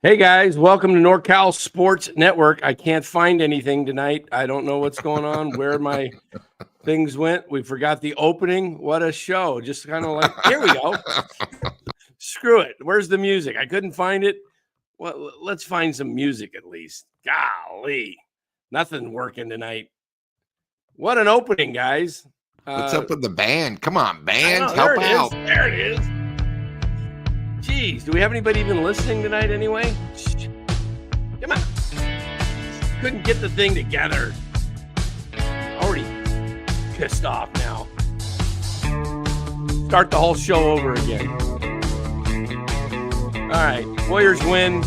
Hey guys, welcome to NorCal Sports Network. I can't find anything tonight. I don't know what's going on, where my things went. We forgot the opening. What a show. Just kind of like, here we go. Screw it. Where's the music? I couldn't find it. Well, let's find some music at least. Golly, nothing working tonight. What an opening, guys. What's up with the band? Come on, band, help out. There it is. Jeez, do we have anybody even listening tonight anyway? Come on. Couldn't get the thing together. Already pissed off now. Start the whole show over again. All right, Warriors win.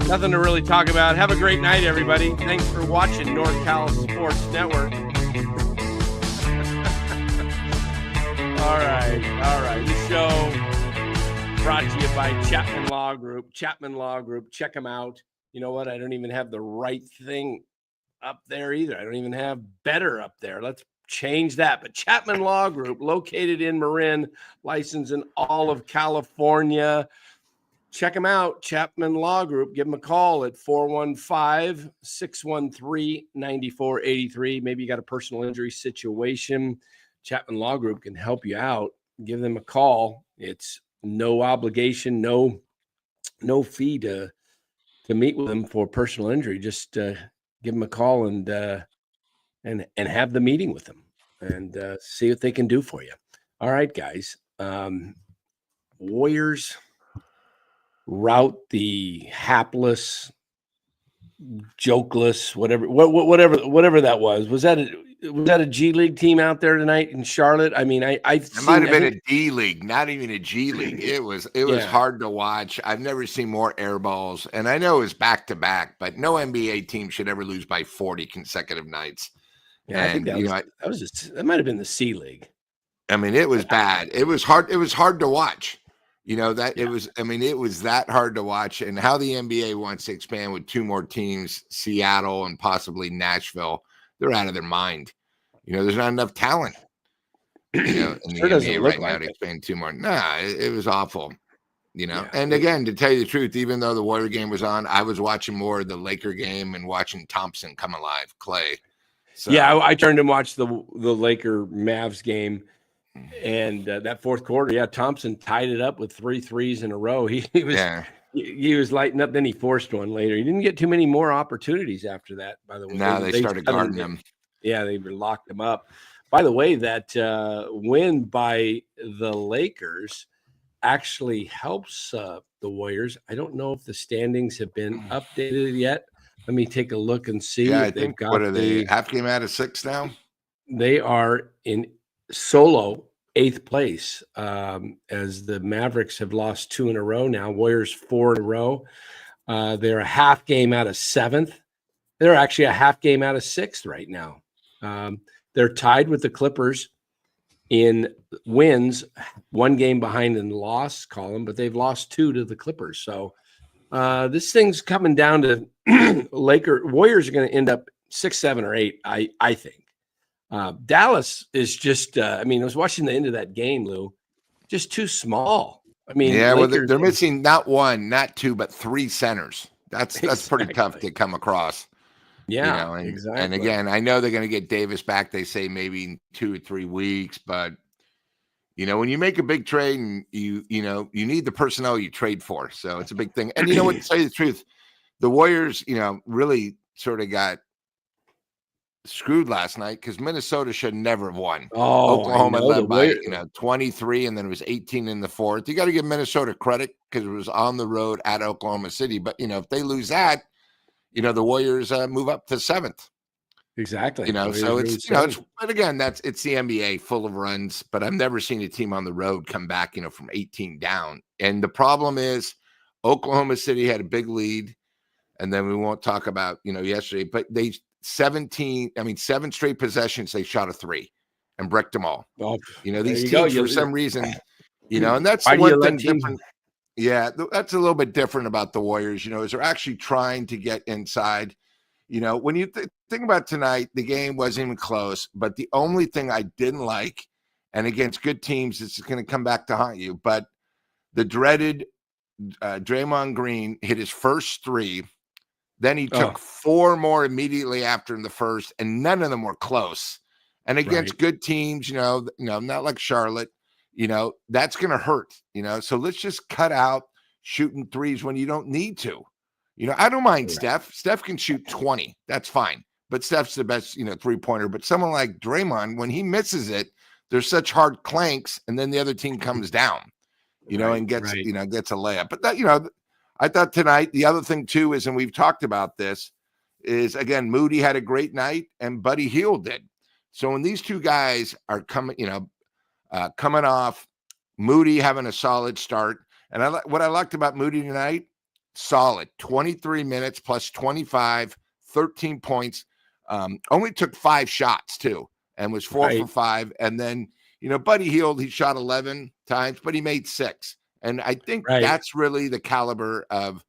Nothing to really talk about. Have a great night, everybody. Thanks for watching NorCal Sports Network. All right. This show brought to you by Chapman Law Group. Chapman Law Group. Check them out. You know what? I don't even have the right thing up there either. I don't even have better up there. Let's change that. But Chapman Law Group, located in Marin, licensed in all of California. Check them out, Chapman Law Group. Give them a call at 415-613-9483. Maybe you got a personal injury situation. Chapman Law Group can help you out. Give them a call. It's no obligation, no fee to meet with them for personal injury. Just give them a call and have the meeting with them and see what they can do for you. All right, guys. Warriors rout the hapless, jokeless, whatever that was. Was that a G League team out there tonight in Charlotte? I mean, it might have been a D League, not even a G League. It was hard to watch. I've never seen more air balls, and I know it was back to back, but no NBA team should ever lose by 40 consecutive nights. Yeah, I think that might have been the C League. I mean, it was bad. It was hard. It was hard to watch. It was that hard to watch. And how the NBA wants to expand with two more teams, Seattle and possibly Nashville, they're out of their mind. There's not enough talent, in the NBA right now to expand two more. Nah, it was awful, Yeah. And again, to tell you the truth, even though the Warrior game was on, I was watching more of the Laker game and watching Thompson come alive, Clay. So, yeah, I turned and watched the Laker Mavs game. And that fourth quarter, Thompson tied it up with 3 threes in a row. He was lighting up. Then he forced one later. He didn't get too many more opportunities after that. By the way, they started guarding him. Yeah, they locked him up. By the way, that win by the Lakers actually helps the Warriors. I don't know if the standings have been updated yet. Let me take a look and see. Yeah, I think what are they? Half game out of 6 now. They are in solo 8th place, as the Mavericks have lost 2 in a row now. Warriors 4 in a row. They're a half game out of 7th. They're actually a half game out of 6th right now. They're tied with the Clippers in wins, 1 game behind in the loss column, but they've lost 2 to the Clippers. So this thing's coming down to Warriors are going to end up 6, 7, or 8, I think. Dallas is just, I was watching the end of that game, Lou, just too small. They're missing not 1, not 2, but 3 centers. That's pretty tough to come across. Yeah, exactly. And again, I know they're going to get Davis back. They say maybe in 2 or 3 weeks, but when you make a big trade and you need the personnel you trade for. So it's a big thing. And to tell you the truth, the Warriors, really sort of got screwed last night because Minnesota should never have won. Oklahoma led by 23, and then it was 18 in the 4th. You got to give Minnesota credit because it was on the road at Oklahoma City. But if they lose that, the Warriors move up to 7th. Exactly. So it's but again, it's the NBA full of runs. But I've never seen a team on the road come back from 18 down. And the problem is Oklahoma City had a big lead, and then we won't talk about yesterday, but they 7 straight possessions, they shot a 3 and bricked them all. These teams for some reason, and that's one thing different. Yeah, that's a little bit different about the Warriors, is they're actually trying to get inside. When you think about tonight, the game wasn't even close, but the only thing I didn't like, and against good teams, it's going to come back to haunt you, but the dreaded Draymond Green hit his first three. Then he took Oh, 4 more immediately after in the first, and none of them were close. And against right. good teams, not like Charlotte, that's going to hurt, So let's just cut out shooting threes when you don't need to. I don't mind Correct. Steph. Steph can shoot 20. That's fine. But Steph's the best, three-pointer. But someone like Draymond, when he misses it, there's such hard clanks, and then the other team comes down, Right, and gets, right. gets a layup. But that, I thought tonight, the other thing too is, and we've talked about this, is again, Moody had a great night and Buddy Hield did. So when these two guys are coming off, Moody having a solid start. And what I liked about Moody tonight, solid 23 minutes plus 25, 13 points. Only took 5 shots too, and was 4 for 5. And then, Buddy Hield, he shot 11 times, but he made 6. And I think that's really the caliber of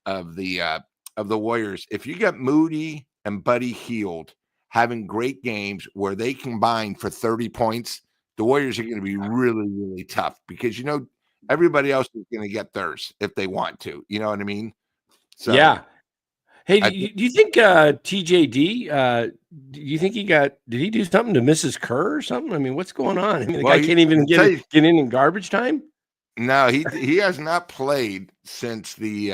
the Warriors. If you get Moody and Buddy Hield having great games where they combine for 30 points, the Warriors are going to be really, really tough because, everybody else is going to get theirs if they want to. You know what I mean? So yeah. Hey, do you think TJD? Do you think did he do something to Mrs. Kerr or something? I mean, what's going on? I mean, the guy can't even get in in garbage time. No, he has not played since the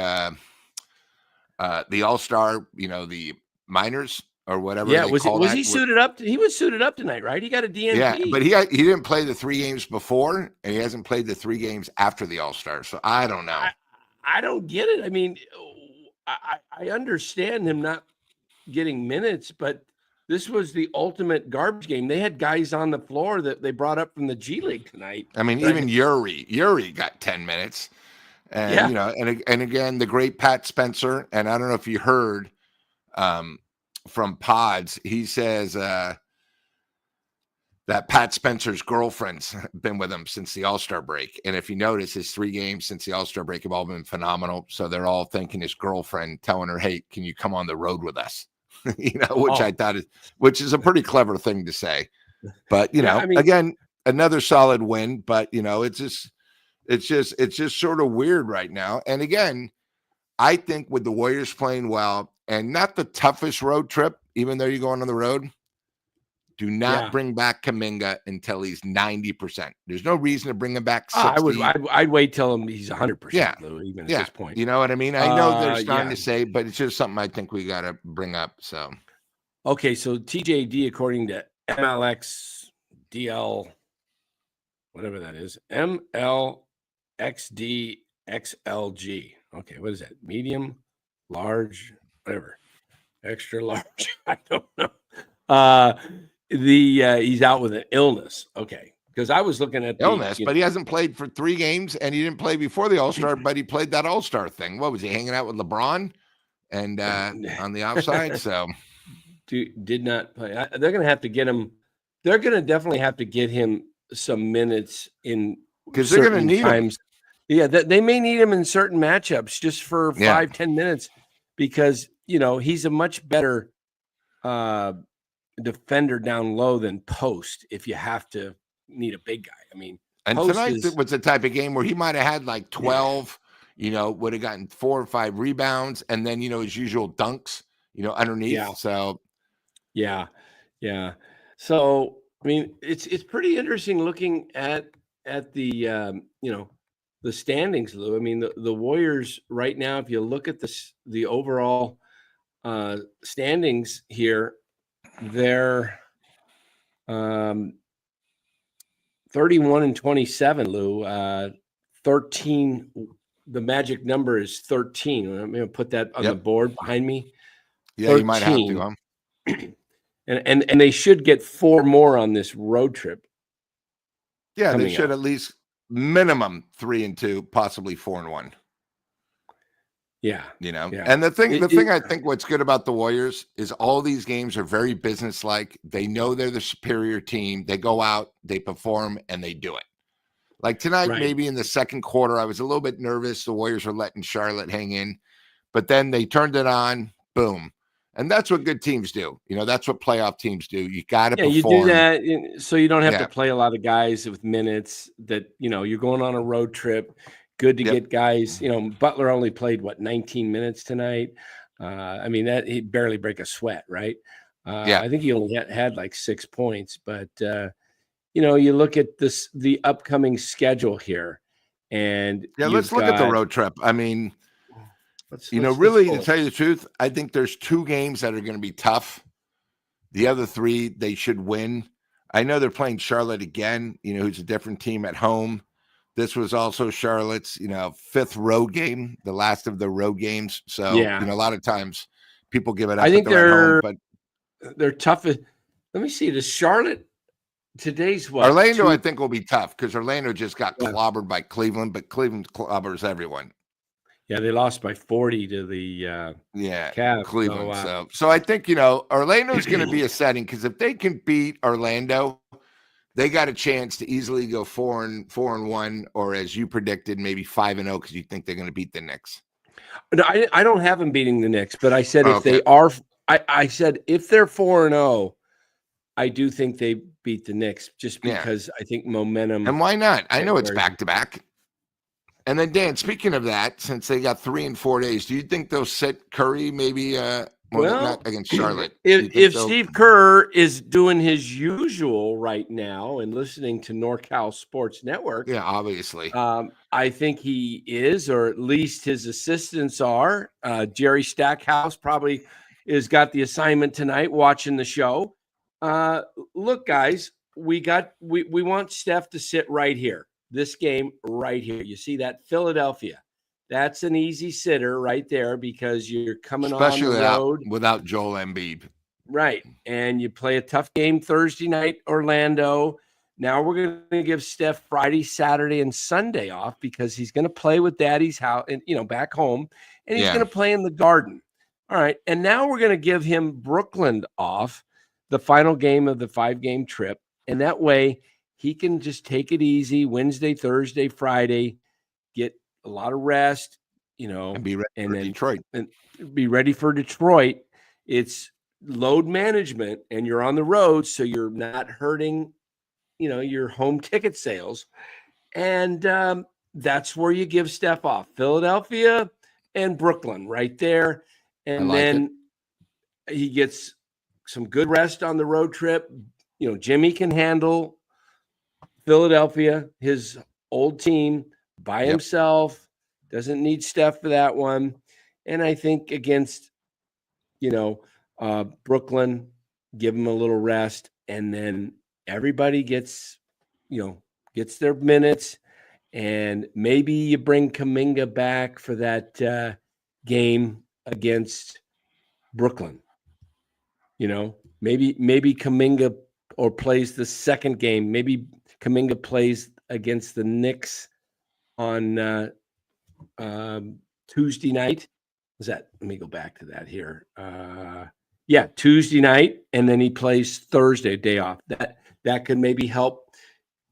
All-Star, the minors or whatever. Yeah, was he suited up? He was suited up tonight, right? He got a DNP. Yeah, but he didn't play the 3 games before, and he hasn't played the 3 games after the All-Star. So I don't know. I don't get it. I mean, I understand him not getting minutes, but this was the ultimate garbage game. They had guys on the floor that they brought up from the G League tonight. I mean, even Yuri got 10 minutes. And, and again, the great Pat Spencer, and I don't know if you heard from Pods, he says that Pat Spencer's girlfriend's been with him since the All-Star break. And if you notice, his 3 games since the All-Star break have all been phenomenal. So they're all thanking his girlfriend, telling her, hey, can you come on the road with us? I thought which is a pretty clever thing to say. But, again, another solid win, but, it's just sort of weird right now. And again, I think with the Warriors playing well and not the toughest road trip, even though you're going on the road, do not bring back Kuminga until he's 90%. There's no reason to bring him back 60. I'd wait till he's 100%. Yeah. Lou, even at this point. You know what I mean? I know they're starting to say, but it's just something I think we got to bring up. So, okay. So TJD, according to MLX DL, whatever that is, MLXDXLG. Okay. What is that? Medium, large, whatever, extra large. I don't know. He's out with an illness. Okay. Because I was looking at illness, but he hasn't played for 3 games and he didn't play before the All-Star, but he played that All-Star thing. What was he hanging out with LeBron and on the outside? So did not play. They're going to have to get him. They're going to definitely have to get him some minutes in because they're going to need him. Yeah. They may need him in certain matchups just for 5-10 minutes because, he's a much better defender down low than post if you have to need a big guy. I mean, and tonight was the type of game where he might have had like 12, would have gotten 4 or 5 rebounds and then, his usual dunks, underneath. Yeah. So, yeah. So, I mean, it's pretty interesting looking at the, the standings, Lou. I mean, the Warriors right now, if you look at the overall standings here, they're 31-27, Lou. 13. The magic number is 13. I'm going to put that on the board behind me. Yeah, 13. You might have to. And they should get 4 more on this road trip. Yeah, they should at least minimum 3-2, possibly 4-1. Yeah. And the thing I think what's good about the Warriors is all these games are very businesslike. They know they're the superior team. They go out, they perform, and they do it. Like tonight, maybe in the second quarter, I was a little bit nervous. The Warriors were letting Charlotte hang in, but then they turned it on, boom. And that's what good teams do. That's what playoff teams do. You got to perform. You do that so you don't have to play a lot of guys with minutes that, you're going on a road trip. good to Yep. get guys. Butler only played 19 minutes tonight. I mean, that he barely break a sweat, right? Yeah. I think he only had like 6 points, but you look at the upcoming schedule here, and Yeah, you've let's look at the got. road trip. I mean, Let's really, pull to it. tell you the truth, I think there's 2 games that are going to be tough. The other 3, they should win. I know they're playing Charlotte again, who's a different team at home. This was also Charlotte's, 5th road game, the last of the road games. So, Yeah. a lot of times people give it up, I but think they're at home. But they're tough. Let me see. Does Charlotte today's what? Orlando, I think, will be tough because Orlando just got Yeah. clobbered by Cleveland, but Cleveland clobbers everyone. Yeah, they lost by 40 to the Cavs. Cleveland. So I think Orlando's going to be a setting because if they can beat Orlando, they got a chance to easily go 4-1, or as you predicted, maybe 5-0 because you think they're going to beat the Knicks. No, I don't have them beating the Knicks, but I said if Okay. they are, I said if they're 4-0, I do think they beat the Knicks just because I think momentum. And why not? I know it's back to back. And then Dan, speaking of that, since they got 3 and 4 days, do you think they'll sit Curry maybe? Not against Charlotte. If Steve Kerr is doing his usual right now and listening to NorCal Sports Network, obviously, I think he is, or at least his assistants are. Jerry Stackhouse probably has got the assignment tonight, watching the show. Look, guys, we want Steph to sit right here. This game right here. You see that Philadelphia. That's an easy sitter right there because you're coming especially on the road without Joel Embiid. Right. And you play a tough game Thursday night, Orlando. Now we're going to give Steph Friday, Saturday, and Sunday off because he's going to play with Daddy's house and back home, and he's going to play in the Garden. All right. And now we're going to give him Brooklyn off, the final game of the 5-game trip. And that way he can just take it easy Wednesday, Thursday, Friday, get a lot of rest, and be ready for Detroit. And be ready for Detroit. It's load management, and you're on the road, so you're not hurting, your home ticket sales. And that's where you give Steph off. Philadelphia and Brooklyn right there. And then he gets some good rest on the road trip. Jimmy can handle Philadelphia, his old team, by himself. Doesn't need Steph for that one. And I think against, Brooklyn, give him a little rest, and then everybody gets their minutes, and maybe you bring Kuminga back for that game against Brooklyn. Maybe Kuminga or plays the second game. Maybe Kuminga plays against the Knicks on Tuesday night. Let me go back to that here. Tuesday night, and then he plays Thursday, day off. That could maybe help,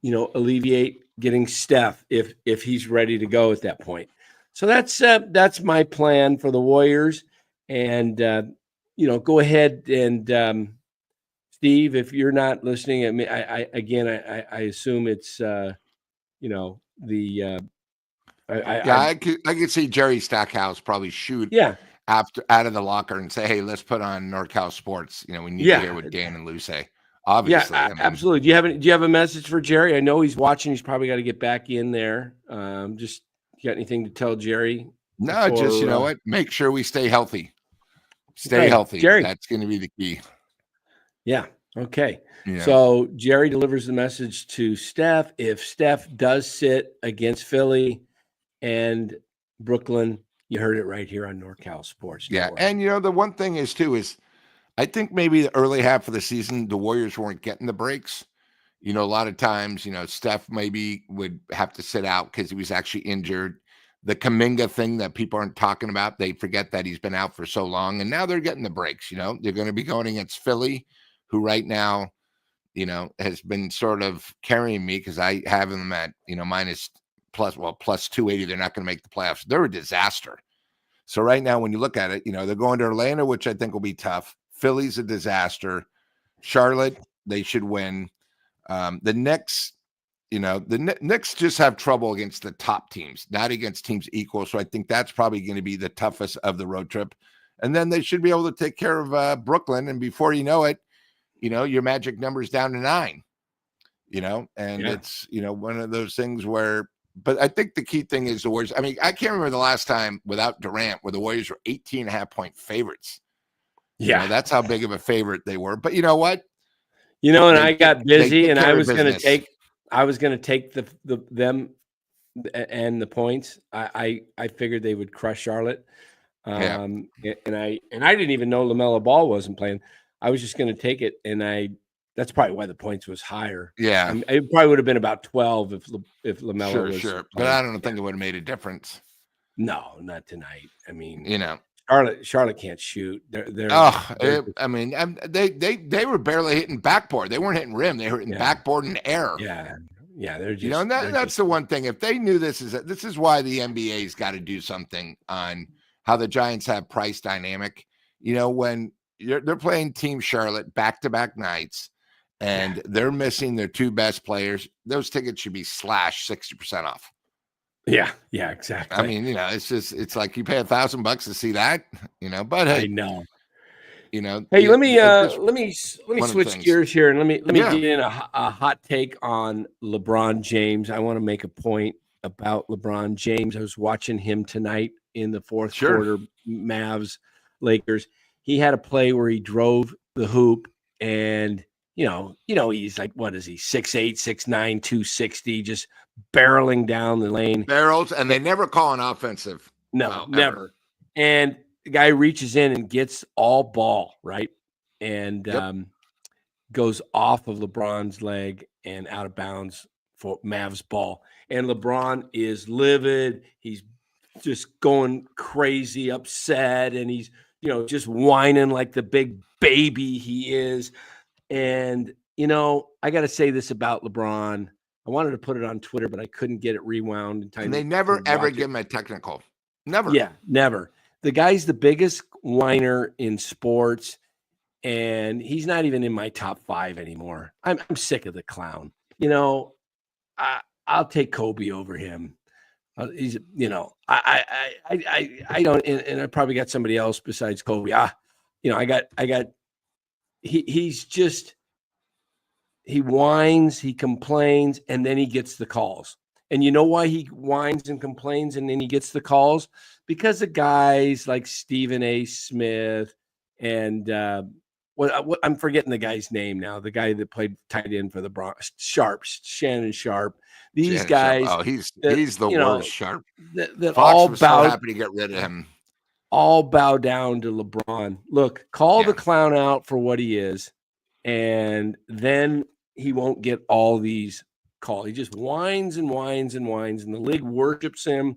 alleviate getting Steph if he's ready to go at that point. So that's my plan for the Warriors. And go ahead and Steve, if you're not listening, I assume it's I could see Jerry Stackhouse probably shoot after out of the locker and say, hey, let's put on NorCal Sports. We need to hear what Dan and Lou say. Obviously. Absolutely. Do you have a message for Jerry? I know he's watching. He's probably got to get back in there. Just you got anything to tell Jerry? No, just you know what? Make sure we stay healthy. Stay healthy. Jerry. That's going to be the key. Yeah. Okay. So Jerry delivers the message to Steph. If Steph does sit against Philly and Brooklyn, you heard it right here on NorCal Sports Network. And the one thing is too is I think maybe the early half of the season the Warriors weren't getting the breaks. A lot of times, Steph maybe would have to sit out because he was actually injured. The Kuminga thing that people aren't talking about, they forget that he's been out for so long, and now they're getting the breaks. They're going to be going against Philly, who right now, has been sort of carrying me because I have them at plus 280. They're not going to make the playoffs. They're a disaster. So right now, when you look at it, they're going to Orlando, which I think will be tough. Philly's a disaster. Charlotte, they should win. The Knicks, the Knicks just have trouble against the top teams, not against teams equal. So I think that's probably going to be the toughest of the road trip. And then they should be able to take care of Brooklyn. And before you know it, your magic number's down to 9, and it's, one of those things where, but I think the key thing is the Warriors. I mean, I can't remember the last time without Durant where the Warriors were 18.5-point favorites. Yeah. That's how big of a favorite they were. But you know what? And I got busy and I was going to take them and the points. I figured they would crush Charlotte. And I didn't even know LaMelo Ball wasn't playing. I was just going to take it, and that's probably why the points was higher. Yeah, it probably would have been about 12 if LaMelo was. Sure, but I don't think it would have made a difference. No, not tonight. I mean, Charlotte can't shoot. They were barely hitting backboard. They weren't hitting rim. They were hitting backboard and air. Yeah, they're just. That's the one thing. If they knew this is why the NBA's got to do something on how the Giants have price dynamic. When they're playing Team Charlotte back-to-back nights, and they're missing their 2 best players, those tickets should be slashed 60% off. Yeah, exactly. I mean, it's like you pay $1,000 to see that, but hey, I know. Hey, let me switch gears here and let me get in a hot take on LeBron James. I want to make a point about LeBron James. I was watching him tonight in the fourth quarter, Mavs Lakers. He had a play where he drove the hoop, and he's like, what is he, 6'8", 6'9", 260, just barreling down the lane. Barrels, and they never call an offensive. No, never. And the guy reaches in and gets all ball, right? And goes off of LeBron's leg and out of bounds for Mavs ball. And LeBron is livid. He's just going crazy, upset, and he's, just whining like the big baby he is. And, I got to say this about LeBron. I wanted to put it on Twitter, but I couldn't get it rewound in time. And they never, ever give him a technical. Never. Yeah, never. The guy's the biggest whiner in sports, and he's not even in my top 5 anymore. I'm sick of the clown. I'll take Kobe over him. He's, I don't, and I probably got somebody else besides Kobe. He's just, he whines, he complains, and then he gets the calls. And you know why he whines and complains and then he gets the calls? Because of guys like Stephen A. Smith and what I'm forgetting the guy's name now. The guy that played tight end for the Bronx, Shannon Sharp. These guys. Oh, he's the worst. Sharp. That Fox all was bow, so happy to get rid of him. All bow down to LeBron. Look, call the clown out for what he is, and then he won't get all these calls. He just whines and whines and whines, and the league worships him.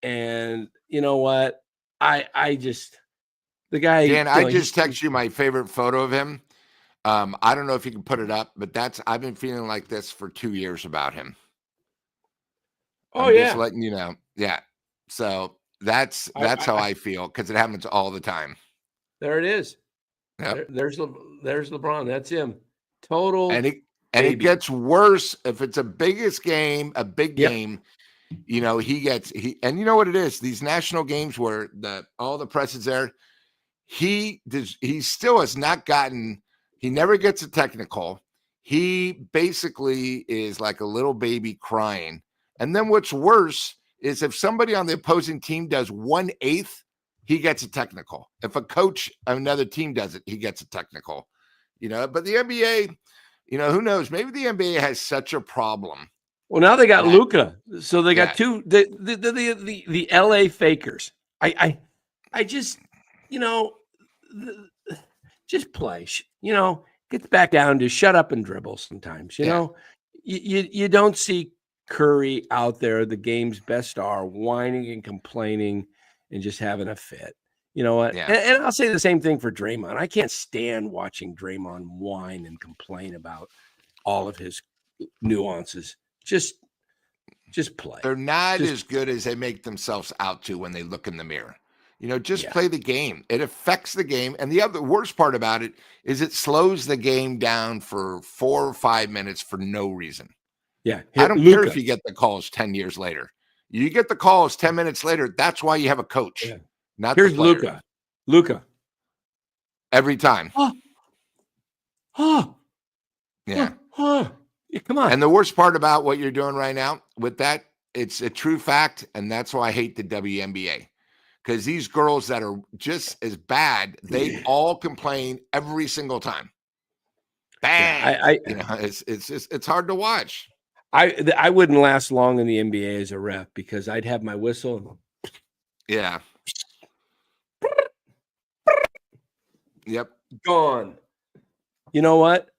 And you know what? The guy. Dan, I just text you my favorite photo of him. I don't know if you can put it up, but I've been feeling like this for 2 years about him. I'm just letting you know. Yeah. So that's how I feel, because it happens all the time. There it is. Yep. There's LeBron. That's him. Total. And it gets worse if it's a big game. And you know what it is? These national games where all the press is there, he still has not gotten. He never gets a technical. He basically is like a little baby crying. And then what's worse is if somebody on the opposing team does 1/8, he gets a technical. If a coach of another team does it, he gets a technical. But the NBA, who knows? Maybe the NBA has such a problem. Well, now they got Luka, so they got two the LA fakers. I just just play. Gets back down to shut up and dribble sometimes. You don't see Curry out there, the game's best star, whining and complaining and just having a fit. You know what? Yeah. And I'll say the same thing for Draymond. I can't stand watching Draymond whine and complain about all of his nuances. Just play. They're not as good as they make themselves out to when they look in the mirror. Play the game. It affects the game. And the other worst part about it is it slows the game down for 4 or 5 minutes for no reason. Yeah. I Here, don't care Luka. if you get the calls 10 years later. You get the calls 10 minutes later. That's why you have a coach, Yeah. not the Here's player. Luka. Every time. Oh, oh, Yeah. Yeah, come on. And the worst part about what you're doing right now with that, it's a true fact. And that's why I hate the WNBA. Because these girls that are just as bad, they all complain every single time. Bang. Yeah, It's hard to watch. I wouldn't last long in the NBA as a ref because I'd have my whistle. Yeah. Yep. Gone. You know what?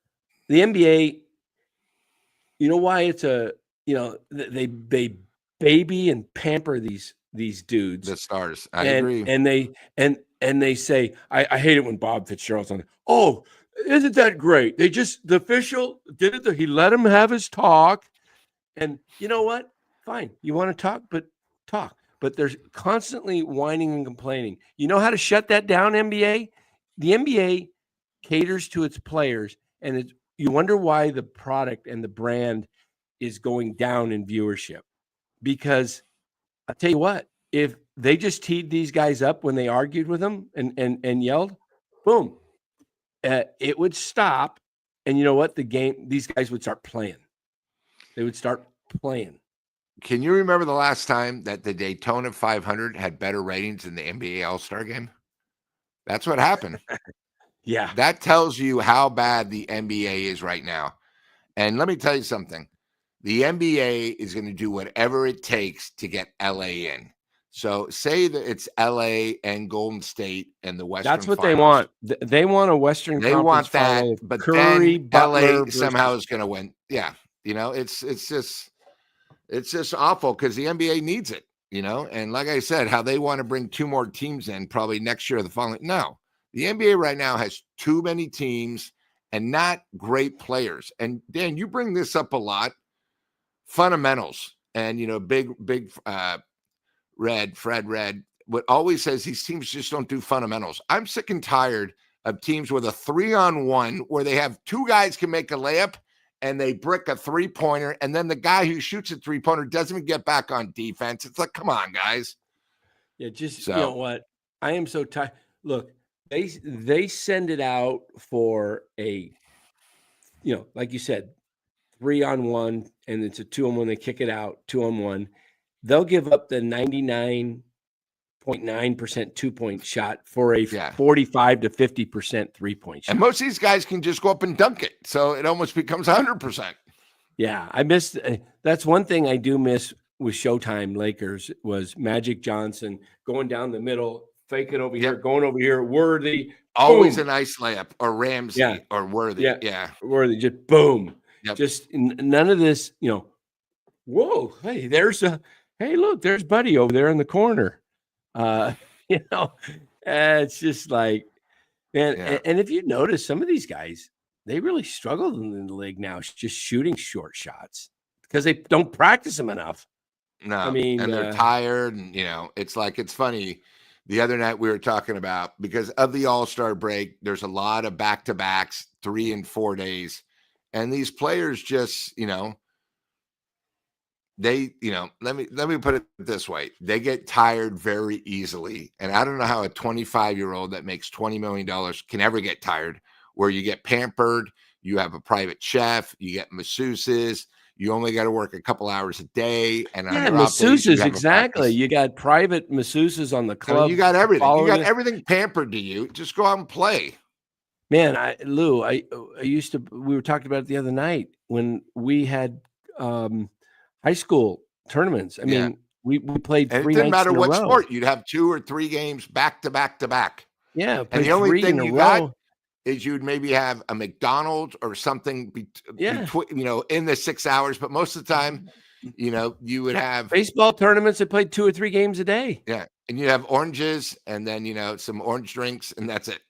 The NBA, you know why it's they baby and pamper these dudes. The stars. I agree. And they say, I hate it when Bob Fitzgerald's on. Oh, isn't that great? The official did it. He let him have his talk. And you know what? Fine. You want to talk, but talk. But there's constantly whining and complaining. You know how to shut that down, NBA? The NBA caters to its players, and you wonder why the product and the brand is going down in viewership. Because I'll tell you what, if they just teed these guys up when they argued with them and yelled, boom, it would stop. And you know what? These guys would start playing. They would start playing. Can you remember the last time that the Daytona 500 had better ratings than the NBA All-Star Game? That's what happened. Yeah. That tells you how bad the NBA is right now. And let me tell you something. The NBA is going to do whatever it takes to get LA in. So say that it's LA and Golden State and the Western That's what Finals. they want. They want a Western They Conference want that, final of but Curry, then Butler LA somehow is going to win. Yeah. It's just awful because the NBA needs it, and like I said, how they want to bring 2 more teams in probably next year or the following. No, the NBA right now has too many teams and not great players. And Dan, you bring this up a lot. Fundamentals and, big Fred Red, what always says these teams just don't do fundamentals. I'm sick and tired of teams with a 3-on-1 where they have 2 guys can make a layup and they brick a 3-pointer, and then the guy who shoots a 3-pointer doesn't even get back on defense. It's like, come on, guys. Yeah, you know what? I am so tired. Look, they send it out for a, like you said, 3-on-1, and it's a 2-on-1. They kick it out 2-on-1. They'll give up the 99.9% 2-point shot for a 45 to 50% 3-point shot. And most of these guys can just go up and dunk it. So it almost becomes 100%. Yeah. I missed. That's one thing I do miss with Showtime Lakers was Magic Johnson going down the middle, faking over here, going over here, Worthy. Always boom. a nice layup, or Ramsey or Worthy. Yeah. Worthy, just boom. Yep. Just none of this, whoa, hey, hey, look, there's Buddy over there in the corner. It's just like, man. And if you notice, some of these guys, they really struggle in the league now, just shooting short shots because they don't practice them enough. No, I mean, and they're tired, and it's funny. The other night we were talking about, because of the All-Star break, there's a lot of back-to-backs, 3 and 4 days, and these players just, they, let me put it this way. They get tired very easily. And I don't know how a 25-year-old that makes $20 million can ever get tired, where you get pampered, you have a private chef, you get masseuses, you only got to work a couple hours a day. And masseuses, exactly. You got private masseuses on the club. You got everything. You got everything pampered to you. Just go out and play. Man, Lou, I used to, we were talking about it the other night when we had high school tournaments. I mean, we played 3 nights in a row. It didn't matter what sport. You'd have 2 or 3 games back to back to back. Yeah. And the only thing you got is you'd maybe have a McDonald's or something, in the 6 hours. But most of the time, you would have baseball tournaments that played 2 or 3 games a day. Yeah. And you have oranges and then, some orange drinks, and that's it.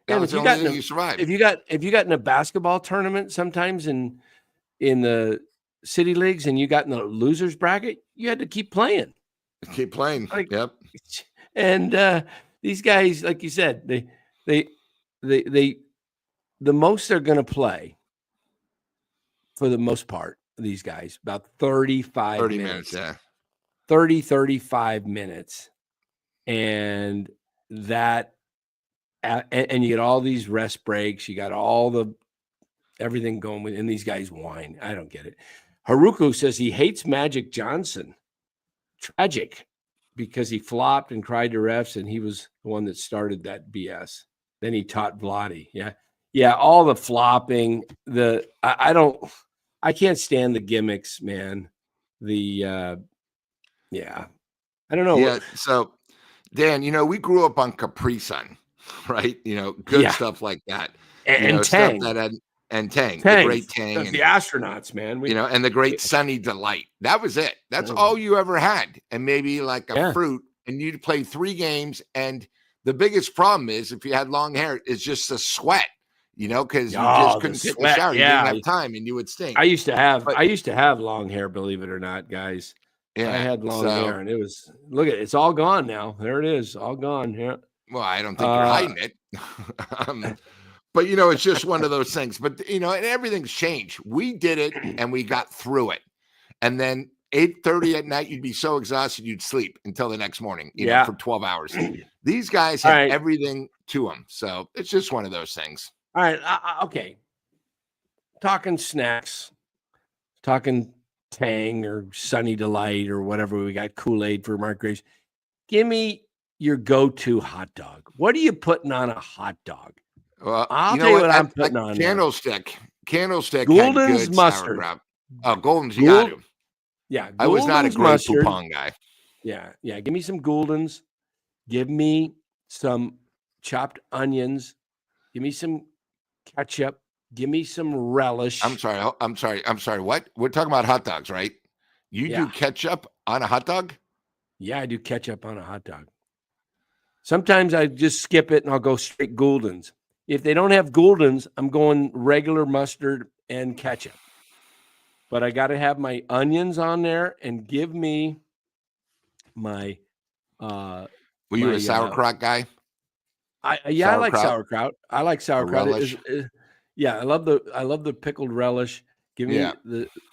That was the only thing you survived. If you got in a basketball tournament sometimes in the city leagues and you got in the losers bracket, you had to keep playing. Yep. And these guys, like you said, they the most they're going to play, for the most part, these guys, about 35 30 minutes. minutes, yeah. 35 minutes. And that, and you get all these rest breaks. You got everything going with, and these guys whine. I don't get it. Haruku says he hates Magic Johnson. Tragic, because he flopped and cried to refs, and he was the one that started that BS. Then he taught Vlade. Yeah, all the flopping. I can't stand the gimmicks, man. I don't know. Yeah. So, Dan, we grew up on Capri Sun, right? Good stuff like that. And stuff Tang. that had, and Tang, Tang, the great Tang, and the astronauts, man. and the great Sunny Delight. That was it. That's all you ever had, and maybe like a fruit. And you'd play 3 games, and the biggest problem is if you had long hair, it's just the sweat. Because you just couldn't take the shower. You didn't have time, and you would stink. I used to have long hair, believe it or not, guys. Yeah, I had long hair, and look at it, it's all gone now. There it is, all gone. Yeah. Well, I don't think you're hiding it. But it's just one of those things. But and everything's changed. We did it, and we got through it. And then 8:30 at night, you'd be so exhausted you'd sleep until the next morning. For 12 hours. These guys have everything to them, so it's just one of those things. All right, okay. Talking snacks, talking Tang or Sunny Delight or whatever we got, Kool-Aid for Mark Graves. Give me your go-to hot dog. What are you putting on a hot dog? Well, I'll tell you what I'm putting on. Candlestick. Golden's had good mustard. Sauerkraut. Oh, Golden's, you got to. Yeah, I was not a great Poupon guy. Yeah. Give me some Golden's. Give me some chopped onions. Give me some ketchup. Give me some relish. I'm sorry. What? We're talking about hot dogs, right? You do ketchup on a hot dog? Yeah, I do ketchup on a hot dog. Sometimes I just skip it and I'll go straight Golden's. If they don't have Golden's, I'm going regular mustard and ketchup. But I got to have my onions on there, and give me my. Were you a sauerkraut guy? I like sauerkraut. I like sauerkraut. I love the pickled relish. Give me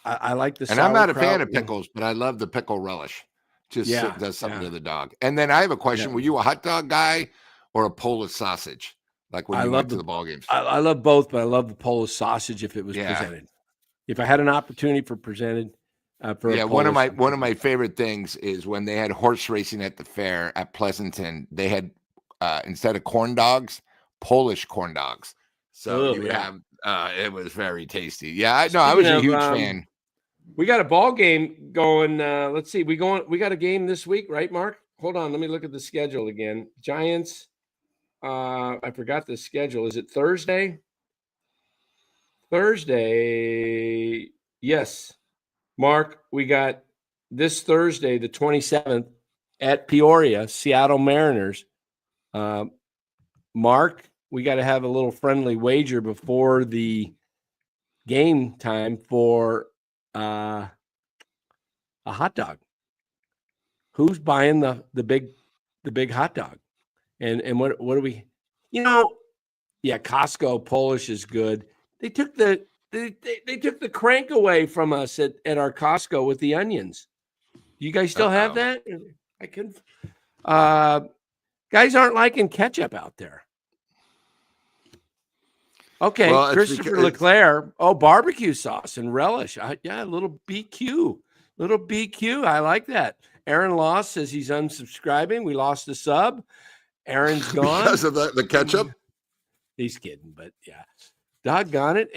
I like the sauerkraut. And I'm not a fan of pickles, but I love the pickle relish. Just does something to the dog. And then I have a question. Were you a hot dog guy or a Polish sausage? Like when you went to the ball games? I love both, but I love the Polish sausage if it was presented. If I had an opportunity for presented, one of my favorite things is when they had horse racing at the fair at Pleasanton. They had instead of corn dogs, Polish corn dogs. So you would have it was very tasty. Yeah, I was a huge fan. We got a ball game going. Let's see, we got a game this week, right, Mark? Hold on, let me look at the schedule again. Giants. I forgot the schedule. Is it Thursday? Thursday. Yes. Mark, we got this Thursday, the 27th, at Peoria, Seattle Mariners. Mark, we got to have a little friendly wager before the game time for a hot dog. Who's buying the big hot dog? And what do we, Costco Polish is good. They took the crank away from us at our Costco with the onions. Do you guys still have that? I can. Guys aren't liking ketchup out there. Okay, well, Christopher Leclerc. Oh, barbecue sauce and relish. A little BQ. I like that. Aaron Loss says he's unsubscribing. We lost a sub. Aaron's gone because of the ketchup. He's kidding, but yeah, doggone it.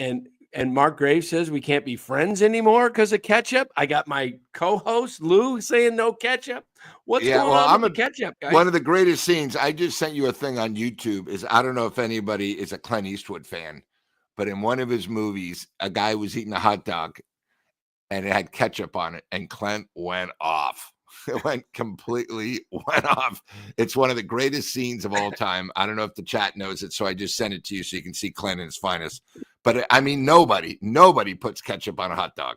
And Mark Graves says we can't be friends anymore because of ketchup. I got my co-host Lou saying no ketchup. What's going on with the ketchup, guys? One of the greatest scenes, I just sent you a thing on YouTube, is I don't know if anybody is a Clint Eastwood fan, but in one of his movies, a guy was eating a hot dog and it had ketchup on it, and Clint went off. It completely went off. It's one of the greatest scenes of all time. I don't know if the chat knows it, so I just sent it to you so you can see Clint in his finest. But I mean, nobody puts ketchup on a hot dog.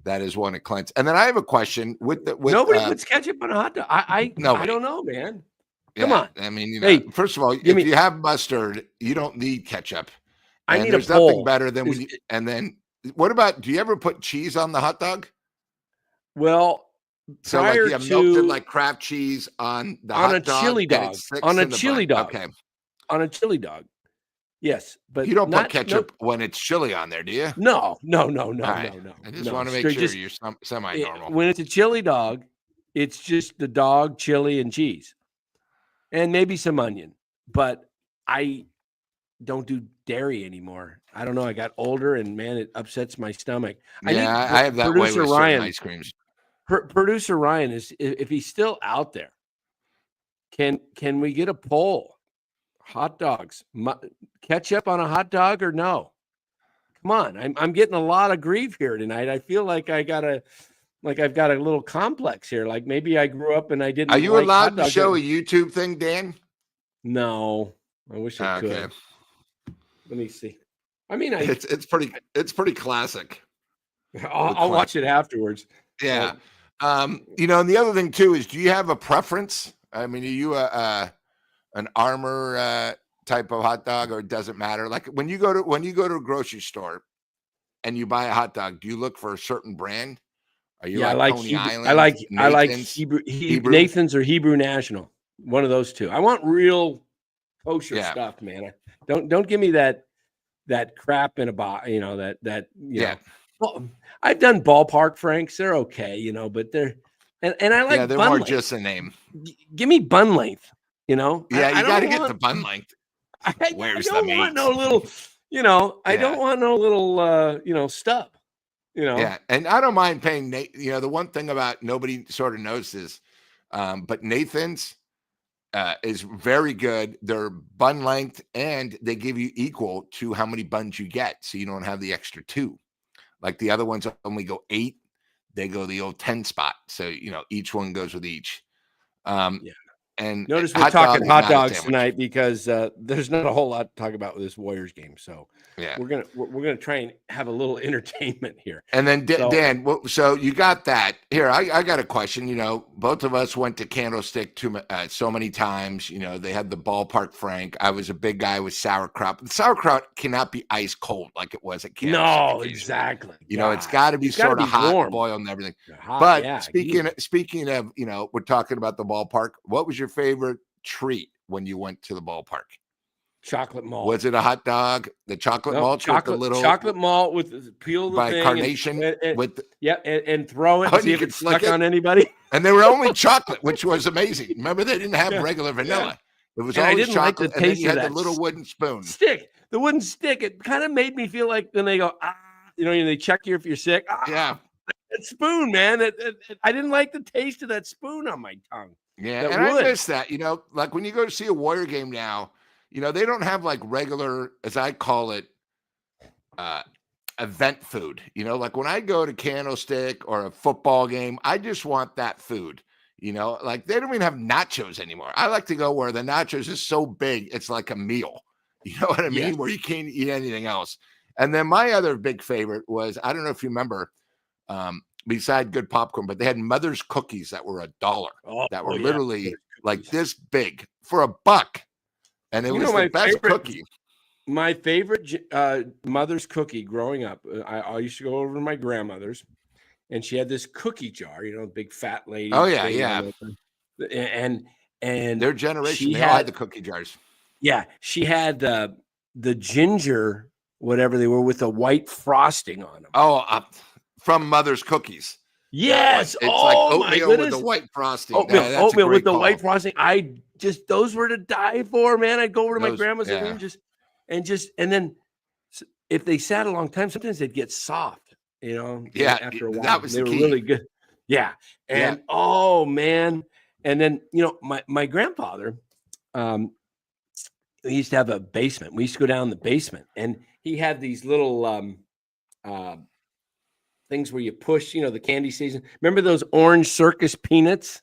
That is one of Clint's. And then I have a question nobody puts ketchup on a hot dog. I don't know, man. Come on. I mean, first of all, if you have mustard, you don't need ketchup. I need there's a poll. Nothing better than and then What about, do you ever put cheese on the hot dog? Well, So like prior you have melted to like Kraft cheese on the on a hot dog chili and it dog, sticks on a in the chili bun. dog, Okay. on a chili dog. Yes, but You don't put not no ketchup when it's chili on there, do you? no, no, no, All no, right. no, no, I just no. want to make Straight sure just you're semi-normal. when it's a chili dog, it's just the dog, chili, and cheese, and maybe some onion. But I don't do dairy anymore. I don't know. I got older, and man, it upsets my stomach. I Yeah, need I have that way producer with certain Ryan. ice creams. Producer Ryan is if he's still out there. Can we get a poll? Hot dogs, ketchup on a hot dog or no? Come on, I'm getting a lot of grief here tonight. I feel like I've got a little complex here. Like maybe I grew up and I Are didn't you like hot allowed to dogs. show a YouTube thing, Dan? No, I wish I could. Okay. Let me see. I mean, It's pretty classic. I'll watch it afterwards. Yeah. And the other thing too is, do you have a preference? I mean, are you an Armor type of hot dog, or it doesn't matter? Like when you go to a grocery store and you buy a hot dog, do you look for a certain brand? Are you Yeah, I like like Coney Hebrew. Island, I like Nathan's, Hebrew Nathan's or Hebrew National. One of those two. I want real kosher Yeah. stuff, man. Don't give me that crap in a box. That Yeah. Well, I've done Ballpark Franks. They're okay, but they're and I like they're bun more length. just a name. Give me bun length. Yeah, I you got to don't get want the bun length. I Where's the don't want meat? no little. I don't want no little stub. Yeah, and I don't mind paying. The one thing about nobody sort of notices, but Nathan's is very good. They're bun length, and they give you equal to how many buns you get, so you don't have the extra two. Like the other ones only go 8. They go the old 10 spot, so each one goes with each. Yeah. And Notice we're hot talking dog is hot not a dogs sandwich. tonight because there's not a whole lot to talk about with this Warriors game. So Yeah, we're gonna try and have a little entertainment here. And then So, Dan, so you got that. Here, I got a question. Both of us went to Candlestick so many times. They had the Ballpark Frank. I was a big guy with sauerkraut. The sauerkraut cannot be ice cold like it was at Candlestick. no, occasionally. exactly. It's got to be sort of hot, warm. boiled and everything. Hot, But yeah, speaking of, we're talking about the ballpark. What was your favorite treat when you went to the ballpark? Chocolate malt. Was it a hot dog? The chocolate malt with the little chocolate malt with peel the by thing carnation and throw it and see if it's stuck on anybody. And they were only chocolate, which was amazing. Remember, they didn't have regular vanilla. It was always chocolate, and then you had the little wooden spoon. The wooden stick. It kind of made me feel like when they go, they check you if you're sick. Yeah. That spoon, man. I didn't like the taste of that spoon on my tongue. Yeah, and I miss that. Like when you go to see a Warrior game now, they don't have like regular, as I call it, event food. Like when I go to Candlestick or a football game, I just want that food. Like they don't even have nachos anymore. I like to go where the nachos is so big, it's like a meal. You know what I mean? Yes. Where you can't eat anything else. And then my other big favorite was, I don't know if you remember, beside good popcorn, but they had Mother's cookies that were $1 that were literally like this big for $1. And it was the best cookie. My favorite Mother's cookie growing up, I used to go over to my grandmother's, and she had this cookie jar, big fat lady. Oh, yeah. And their generation, they all had the cookie jars. Yeah, she had the ginger, whatever they were, with the white frosting on them. Oh, from Mother's Cookies. Yes, it's like oatmeal with the white frosting. Oatmeal with the white frosting. Those were to die for, man. I'd go over to my grandma's room and then if they sat a long time, sometimes they'd get soft. After a while, that was they the were key. really good. Yeah, and oh man, and then my grandfather, he used to have a basement. We used to go down the basement, and he had these little things where you push, the candy season. Remember those orange circus peanuts?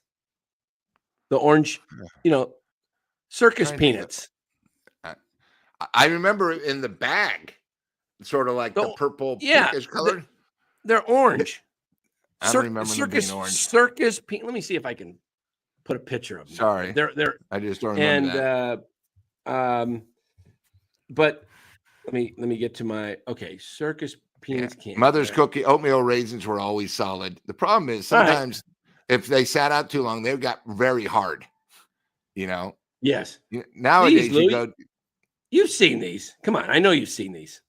The orange, circus peanuts. I remember in the bag, sort of like the purple pinkish color. They're orange. I don't remember them being orange. Circus peanut. Let me see if I can put a picture of them. Sorry, they're. I just don't remember that. But let me get to my circus Peanuts can't. Mother's cookie, oatmeal raisins were always solid. The problem is sometimes if they sat out too long, they got very hard. Yes. Nowadays These, Lou, you go. you've seen these. Come on, I know you've seen these.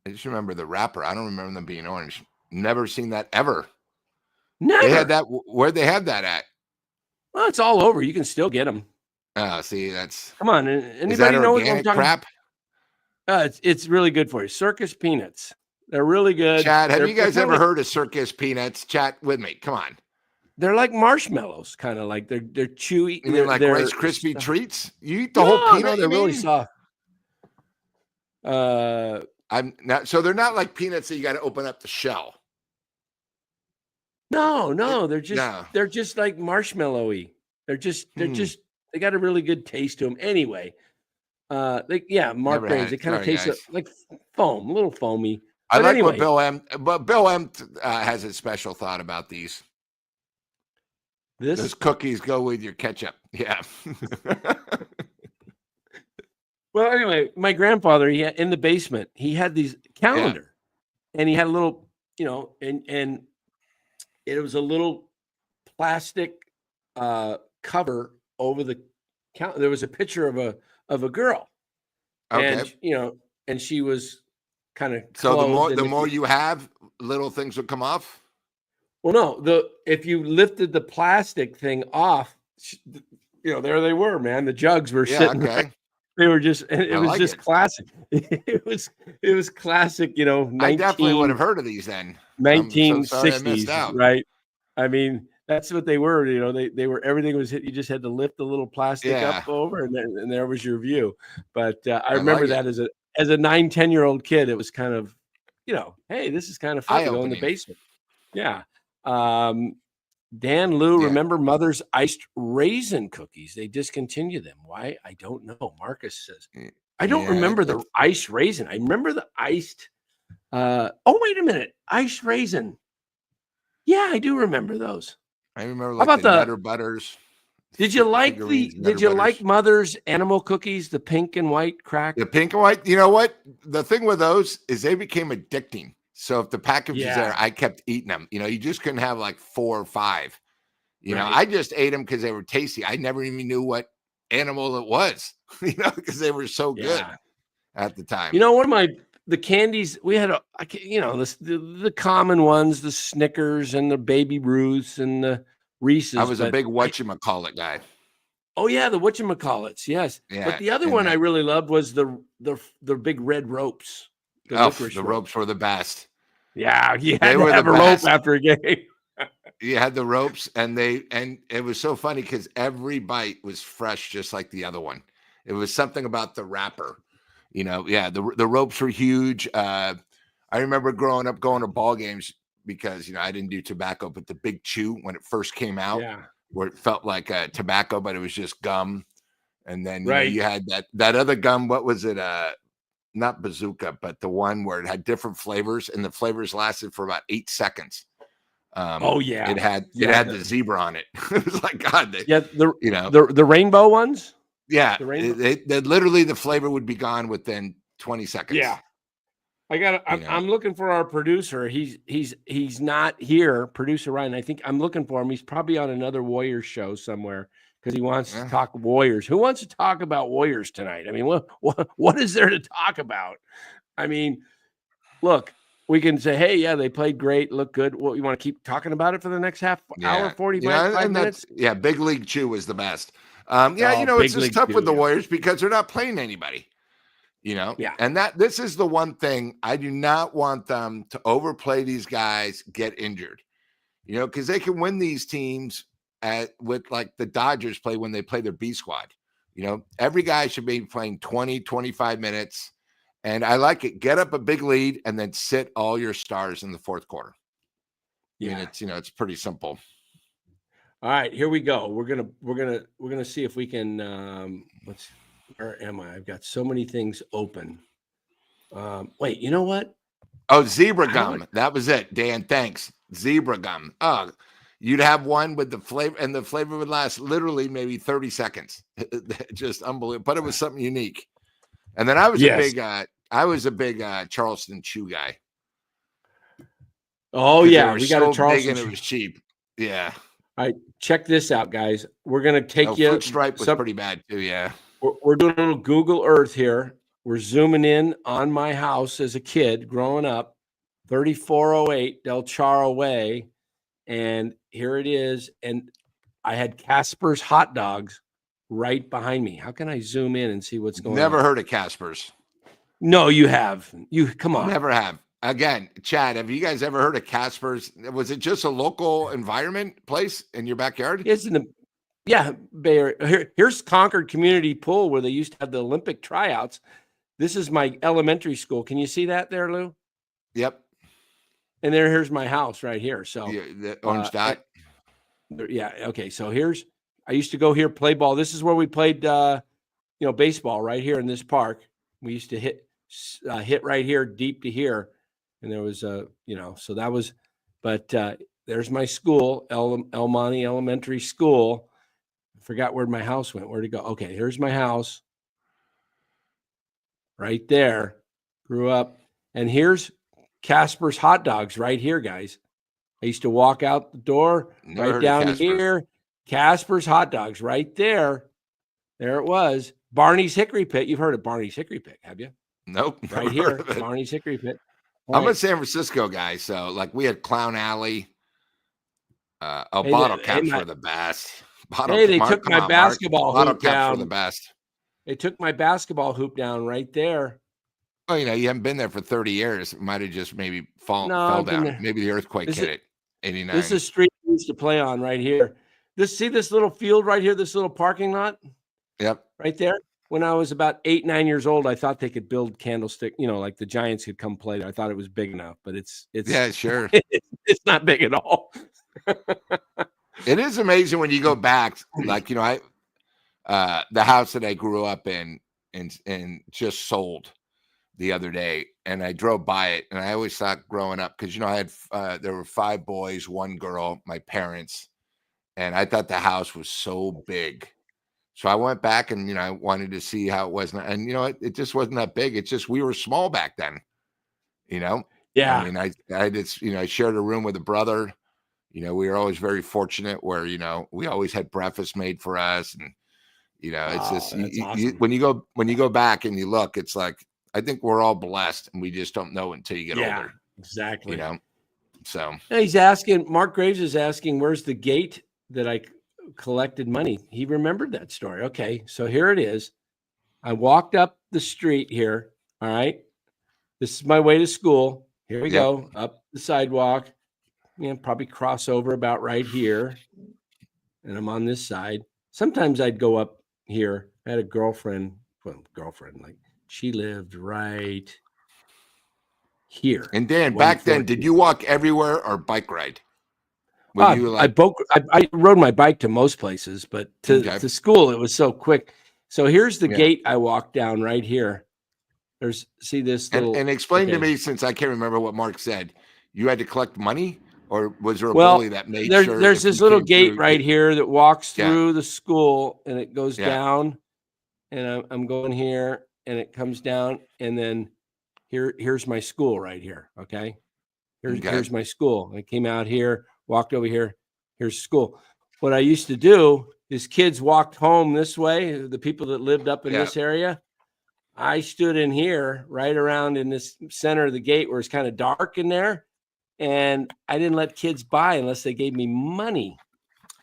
I just remember the wrapper. I don't remember them being orange. Never seen that ever. Never. They had that. Where'd they have that at? Well, it's all over. You can still get them. See, that's. Come on. Anybody know what I'm talking crap? It's really good for you. Circus peanuts. They're really good. Chad, have you guys ever heard of circus peanuts? Chat with me. Come on. They're like marshmallows, kind of like they're chewy. You mean like Rice Krispie treats? You eat the whole peanut? No, they're really soft. I'm not. So they're not like peanuts that you got to open up the shell. No, they're just like marshmallowy. They got a really good taste to them. Anyway, Mark Grains. They kind of taste like foam, a little foamy. I like what Bill M. But Bill M. Has a special thought about these. Those cookies go with your ketchup. Yeah. Well, anyway, my grandfather, in the basement, he had these calendar, and he had a little, and it was a little plastic cover over the calendar. There was a picture of a girl, and and she was kind of. So the more you have, little things would come off. Well, no, if you lifted the plastic thing off, there they were, man. The jugs were sitting. Okay. They were just. It was just classic. It was classic. I definitely would have heard of these then. 1960s, right? I mean, that's what they were. They were. Everything was hit. You just had to lift the little plastic up over, and there was your view. But I remember that as a 9-10-year-old kid, it was kind of, hey, this is kind of fun to go in the basement. Yeah. Dan Lou, remember Mother's iced raisin cookies? They discontinued them. Why? I don't know. Marcus says, I don't remember the iced raisin. I remember the iced. Wait a minute. Iced raisin. Yeah, I do remember those. I remember the Nutter Butters. Did you like like Mother's animal cookies, the pink and white crack? The pink and white. You know what? The thing with those is they became addicting. So if the package was there, I kept eating them. You just couldn't have like 4 or 5. I just ate them because they were tasty. I never even knew what animal it was, because they were so good at the time. One of the candies we had, the common ones, the Snickers and the Baby Ruths and the Reese's. I was a big whatchamacallit guy. Oh yeah, the whatchamacallits, yes. Yeah, but the other one I really loved was the big red ropes. The ropes were the best. Yeah, you had to have a rope after a game. You had the ropes, and it was so funny because every bite was fresh, just like the other one. It was something about the wrapper. The ropes were huge. I remember growing up going to ball games because I didn't do tobacco, but the Big Chew when it first came out, where it felt like tobacco, but it was just gum. And then you had that other gum. What was it? Not bazooka, but the one where it had different flavors, and the flavors lasted for about 8 seconds. It had the zebra on it. It was like God. The rainbow ones. Yeah, literally the flavor would be gone within 20 seconds. Yeah, I'm looking for our producer. He's not here, producer Ryan. I think I'm looking for him. He's probably on another Warriors show somewhere because he wants to talk Warriors. Who wants to talk about Warriors tonight? I mean, what is there to talk about? I mean, look, we can say, hey, yeah, they played great, look good. Well, you want to keep talking about it for the next hour, 45 minutes? Yeah, Big League Chew was the best. It's just tough with the Warriors because they're not playing anybody. And this is the one thing I do not want them to overplay these guys, get injured, because they can win these teams with like the Dodgers play when they play their B squad. Every guy should be playing 20, 25 minutes. And I like it. Get up a big lead and then sit all your stars in the fourth quarter. Yeah. I mean, it's pretty simple. All right, here we go. We're gonna see if we can where am I? I've got so many things open. Wait, you know what? Oh, zebra gum. That was it, Dan. Thanks. Zebra gum. Oh, you'd have one with the flavor, and the flavor would last literally maybe 30 seconds. Just unbelievable. But it was something unique. And then I was a big I was a big Charleston Chew guy. Oh 'Cause they yeah, were we got a so big Charleston. and it was cheap. Yeah. All right, check this out, guys. We're gonna Oh, take you fruit stripe was pretty bad too. Yeah. we're doing a little Google Earth here. We're zooming in on my house as a kid growing up, 3408 Del Charo Way. And here it is. And I had Casper's hot dogs right behind me. How can I zoom in and see what's going on? Never heard of Casper's. No, you have. You come on. Never have. Again, Chad, have you guys ever heard of Casper's? Was it just a local environment place in your backyard? It's in the Bay Area. Here's Concord Community Pool where they used to have the Olympic tryouts. This is my elementary school. Can you see that there, Lou? Yep. And here's my house right here. So The orange dot. Yeah. Okay. So I used to go here, play ball. This is where we played, baseball right here in this park. We used to hit right here, deep to here. And there was so that was, but there's my school, El Monte Elementary School. I forgot where my house went. Where'd it go? Okay. Here's my house right there. Grew up. And here's Casper's hot dogs right here, guys. I used to walk out the door right down here. Casper's hot dogs right there. There it was. Barney's Hickory Pit. You've heard of Barney's Hickory Pit, have you? Nope. Right here. Barney's Hickory Pit. I'm a San Francisco guy. So like we had Clown Alley. Bottle caps were the best. They took my basketball hoop down. Were the best. They took my basketball hoop down right there. Oh, you haven't been there for 30 years. It might have just maybe fell down. Maybe the earthquake hit it. 89. This is a street we used to play on right here. See this little field right here, this little parking lot? Yep. Right there. When I was about 8, 9 years old, I thought they could build candlestick, like the Giants could come play there. I thought it was big enough, but it's yeah, sure. It's not big at all. It is amazing when you go back, like, the house that I grew up in and just sold the other day, and I drove by it, and I always thought growing up, because I had there were 5 boys, 1 girl, my parents, and I thought the house was so big. So I went back and I wanted to see how it was, and it just wasn't that big. It's just we were small back then. Yeah. I mean, I just I shared a room with a brother. We were always very fortunate where we always had breakfast made for us, and it's just awesome. when you go back and you look, it's like I think we're all blessed, and we just don't know until you get older. Exactly. So he's asking. Mark Graves is asking, "Where's the gate that I collected money?" He remembered that story. Okay, so here it is. I walked up the street here. All right, this is my way to school. Here we go up the sidewalk. Probably cross over about right here, and I'm on this side. Sometimes I'd go up here. I had a girlfriend, like she lived right here. And Dan, back then, did you walk everywhere or bike ride? I rode my bike to most places, but to school it was so quick. So here's the gate I walked down right here. See this little and explain to me, since I can't remember what Mark said, you had to collect money, or was there a bully that made sure? There's this little gate right here that walks through the school, and it goes down, and I'm going here, and it comes down, and then here's my school right here. Okay, here's my school. I came out here, walked over here. Here's school. What I used to do is kids walked home this way. The people that lived up in this area, I stood in here right around in this center of the gate where it's kind of dark in there. And I didn't let kids buy unless they gave me money.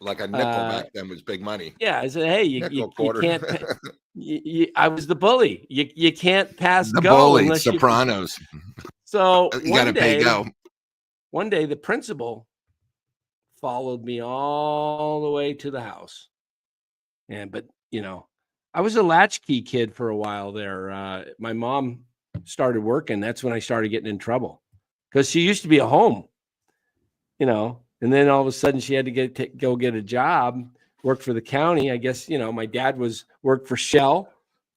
Like a nickel back then was big money. Yeah. I said, hey, you can't pay. I was the bully. You can't pass the go. Bully, Sopranos. So you got to pay go. One day the principal followed me all the way to the house. But I was a latchkey kid for a while there. My mom started working. That's when I started getting in trouble. Because she used to be at home, and then all of a sudden she had to go get a job, work for the county. I guess, my dad worked for Shell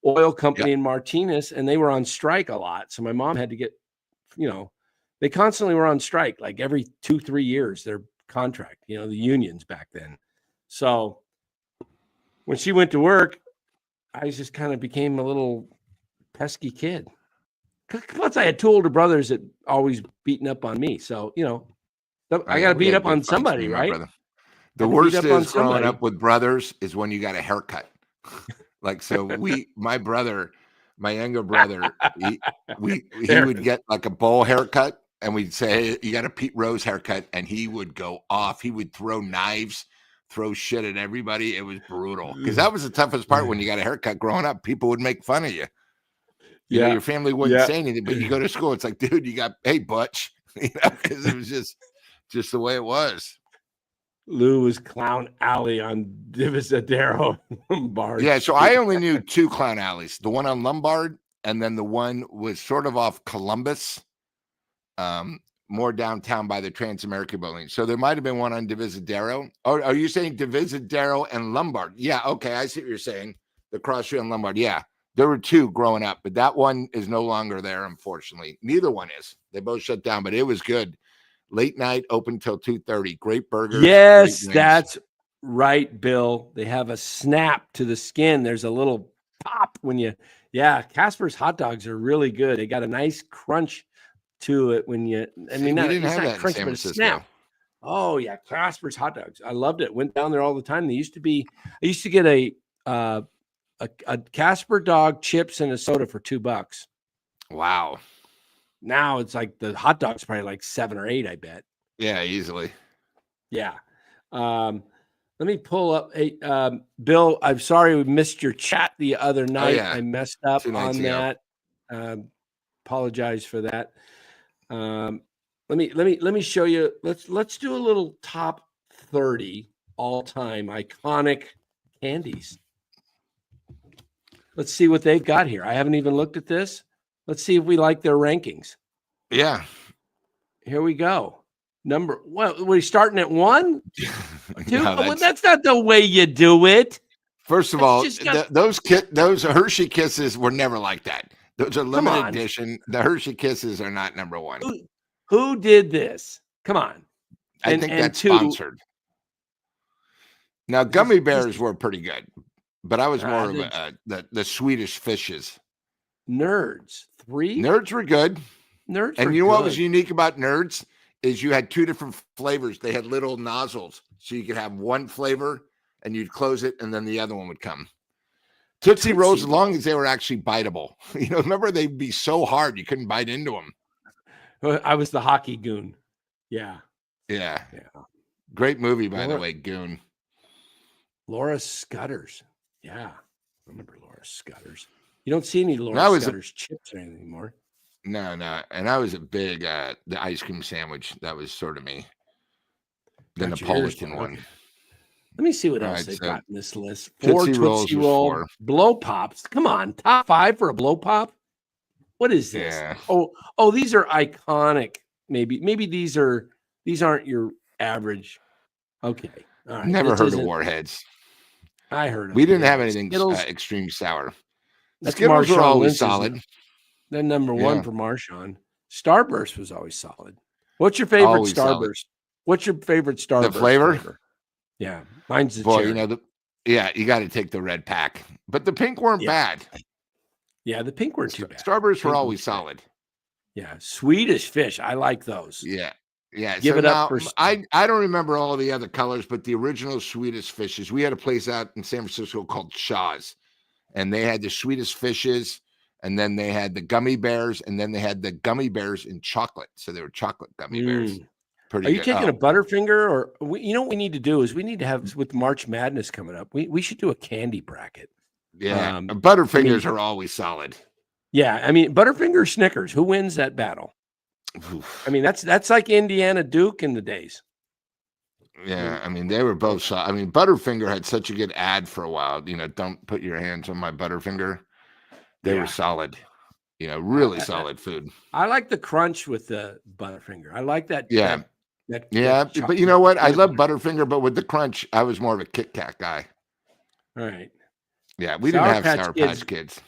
Oil Company in Martinez, and they were on strike a lot. So my mom had to get, they constantly were on strike, like every 2-3 years, their contract, the unions back then. So when she went to work, I just kind of became a little pesky kid. Plus, I had two older brothers that always beating up on me. So, I got to We beat had up good on fights, me somebody, and my right? brother. The Had to beat worst up on is growing somebody. up with brothers is when you got a haircut. Like, so my brother, my younger brother, he There. would get like a bowl haircut, and we'd say, "Hey, you got a Pete Rose haircut," and he would go off. He would throw knives, throw shit at everybody. It was brutal because that was the toughest part when you got a haircut growing up. People would make fun of you. Yeah. Your family wouldn't say anything, but you go to school, it's like, dude, you got, hey, Butch, because it was just the way it was. Lou was Clown Alley on Divisadero Lombard. Yeah, so I only knew two clown alleys, the one on Lombard, and then the one was sort of off Columbus, more downtown by the Transamerica building. So there might have been one on Divisadero. Oh, are you saying Divisadero and Lombard? Yeah, okay, I see what you're saying. The cross street on Lombard. Yeah, there were two growing up, but that one is no longer there, unfortunately. Neither one is. They both shut down, but it was good. Late night, open till 2:30. Great burgers. Yes, great that's right, Bill. They have a snap to the skin. There's a little pop when Casper's hot dogs are really good. They got a nice crunch to it when we didn't have that in crunch, San but a Francisco. snap. Oh yeah, Casper's hot dogs. I loved it. Went down there all the time. I used to get a Casper dog, chips, and a soda for $2. Wow. Now it's like the hot dog's probably like 7 or 8, I bet. Yeah, easily. Yeah. Let me pull up. Hey, Bill, I'm sorry we missed your chat the other night. I messed up on that. Apologize for that. Let me show you. Let's do a little top 30 all-time iconic candies. Let's see what they've got here. I haven't even looked at this. Let's see if we like their rankings. Yeah. Here we go. We're starting at 1? 2? No, that's not the way you do it. First of all, those Hershey Kisses were never like that. Those are limited edition. The Hershey Kisses are not number 1. Who did this? Come on. I think that's sponsored. Now, gummy bears were pretty good, but I was more of the Swedish Fishes. Nerds. 3? Nerds were good. Nerds and you know what was unique about Nerds is you had 2 different flavors. They had little nozzles, so you could have one flavor and you'd close it, and then the other one would come. Tootsie Rolls, as long as they were actually biteable. Remember, they'd be so hard you couldn't bite into them. I was the hockey goon. Yeah. Great movie, by the way, Goon. Laura Scudders. Yeah. I remember Laura Scudders. You don't see any Laura Scudder's chips or anything anymore. No. And I was a big, the ice cream sandwich. That was sort of me. The Napolitan one. Okay. Let me see what else they've got in this list. 4 Tootsie Roll. Blow Pops. Come on. Top 5 for a Blow Pop? What is this? Yeah. Oh, these are iconic. Maybe these aren't your average. Okay. All right. Never heard of Warheads. I heard of We didn't have anything Skittles, extreme sour. That's Skittles were always Lynch's solid. They're number 1 for Marshawn. Starburst was always solid. What's your favorite always Starburst? Solid. What's your favorite Starburst? The flavor? Yeah. Mine's the cherry. You got to take the red pack. But the pink weren't bad. Yeah, the pink weren't too bad. Starburst were always solid. Yeah. Swedish Fish. I like those. Yeah. Yeah. Give it up for I don't remember all the other colors, but the original Swedish Fishes. We had a place out in San Francisco called Shaw's, and they had the Swedish Fishes, and then they had the gummy bears, and then they had the gummy bears in chocolate. So they were chocolate gummy bears. Are you taking a Butterfinger, or what we need to do is we need to have, with March Madness coming up, we should do a candy bracket. Yeah. Butterfingers are always solid. Yeah. Butterfinger, Snickers, who wins that battle? Oof. That's like Indiana Duke in the days. Yeah, they were both solid. Butterfinger had such a good ad for a while. Don't put your hands on my Butterfinger. They were solid. Really solid food. I like the crunch with the Butterfinger. I like that. Yeah. But you know what? I love Butterfinger, but with the crunch, I was more of a Kit Kat guy. All right. Yeah, we didn't have Sour Patch Kids.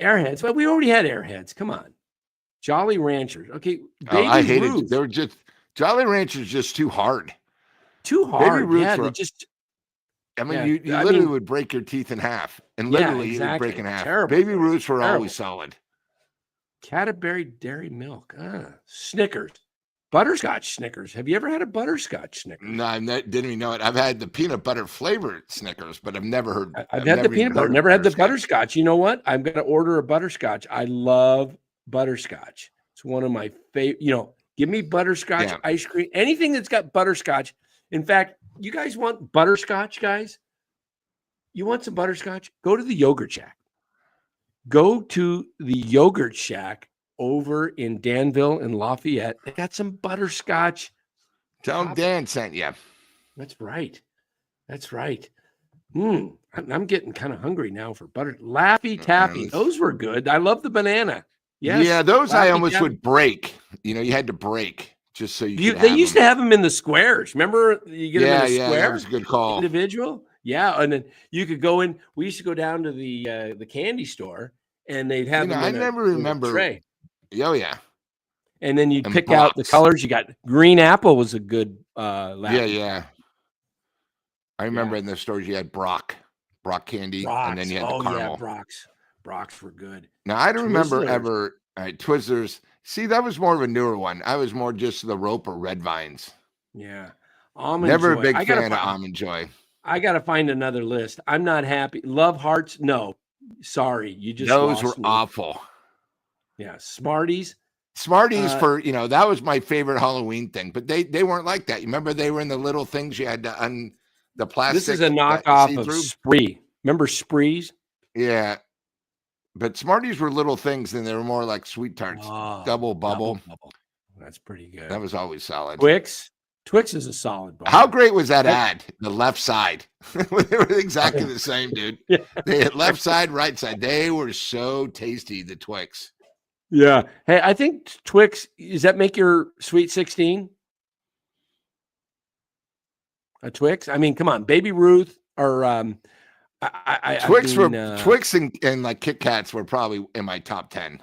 Airheads, but we already had Airheads. Come on. Jolly Ranchers. Okay. I hated it. They were just Jolly Ranchers just too hard. Too hard. Baby Ruths were just. You literally would break your teeth in half, and literally it would break in half. Terrible. Baby Ruths were always solid. Cadbury Dairy Milk. Snickers. Butterscotch Snickers. Have you ever had a butterscotch Snickers? No, didn't even know it. I've had the peanut butter flavored Snickers, but I've never heard. I've had the peanut butter. Never had the butterscotch. You know what? I'm going to order a butterscotch. I love butterscotch. It's one of my favorite. Give me butterscotch ice cream. Anything that's got butterscotch. In fact, you guys want butterscotch, guys? You want some butterscotch? Go to the Yogurt Shack. Go to the Yogurt Shack over in Danville and Lafayette. They got some butterscotch. Tell them Dan sent you. That's right. I'm getting kind of hungry now for butter. Laffy Taffy. Those were good. I love the banana. Yes. Yeah, those Laffy I almost Taffy. Would break. You had to break just so you could They used to have them in the squares. Remember, you get them in a square? Yeah, that was a good call. Individual. Yeah, and then you could go in. We used to go down to the candy store, and they'd have them in a tray. Oh, yeah. And then you'd pick out the colors. You got green apple was a good Laffy. Yeah. I remember in the stores you had Brock candy, and then you had the caramel. Yeah, Brocks were good. Now, I don't remember ever Twizzlers. See, that was more of a newer one. I was more just the Roper Red Vines. Yeah. Almond Never Joy. a big fan of Almond Joy. I got to find another list. I'm not happy. Love Hearts? No. Sorry. You just Those were awful. Yeah. Smarties for, that was my favorite Halloween thing, but they weren't like that. You remember they were in the little things you had to the plastic. This is a knockoff of Spree. Remember Sprees? Yeah. But Smarties were little things, and they were more like Sweet Tarts. Double bubble. That's pretty good. That was always solid. Twix is a solid bar. How great was that ad? The left side. They were exactly the same, dude. Yeah. They had left side, right side. They were so tasty, the Twix. Yeah. Hey, I think Twix, does that make your Sweet 16? A Twix? I mean, come on. Baby Ruth or Twix and like Kit Kats were probably in my top 10.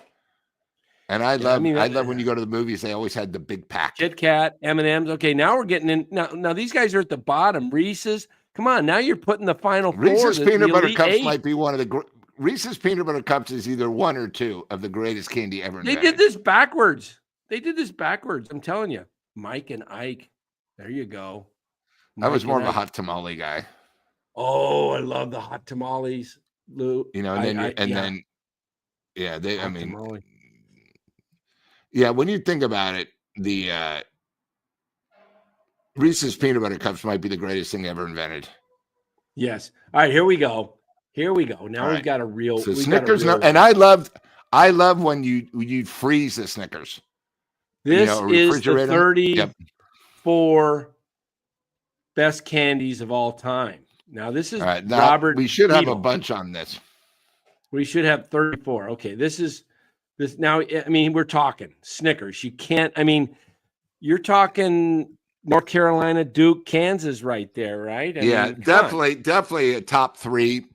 And I love when you go to the movies, they always had the big pack. Kit Kat, M&M's. Okay, now we're getting in. Now these guys are at the bottom. Reese's. Come on, now you're putting the final four. Reese's Peanut Butter Cups might be one of the Reese's Peanut Butter Cups is either one or two of the greatest candy ever invented. They did this backwards. I'm telling you. Mike and Ike. There you go. I was more of a hot tamale guy. Oh, I love the hot tamales, Lou. Tamale. Yeah, when you think about it, the Reese's Peanut Butter Cups might be the greatest thing ever invented. Yes. All right, here we go. Now we've got a real. So Snickers, and I love when you freeze the Snickers. This is the 34 best candies of all time. Now this is Robert. We should have a bunch on this. We should have 34. Okay, this now. I mean, we're talking Snickers. You can't. I mean, you're talking North Carolina, Duke, Kansas, right there, right? I mean, definitely a top three.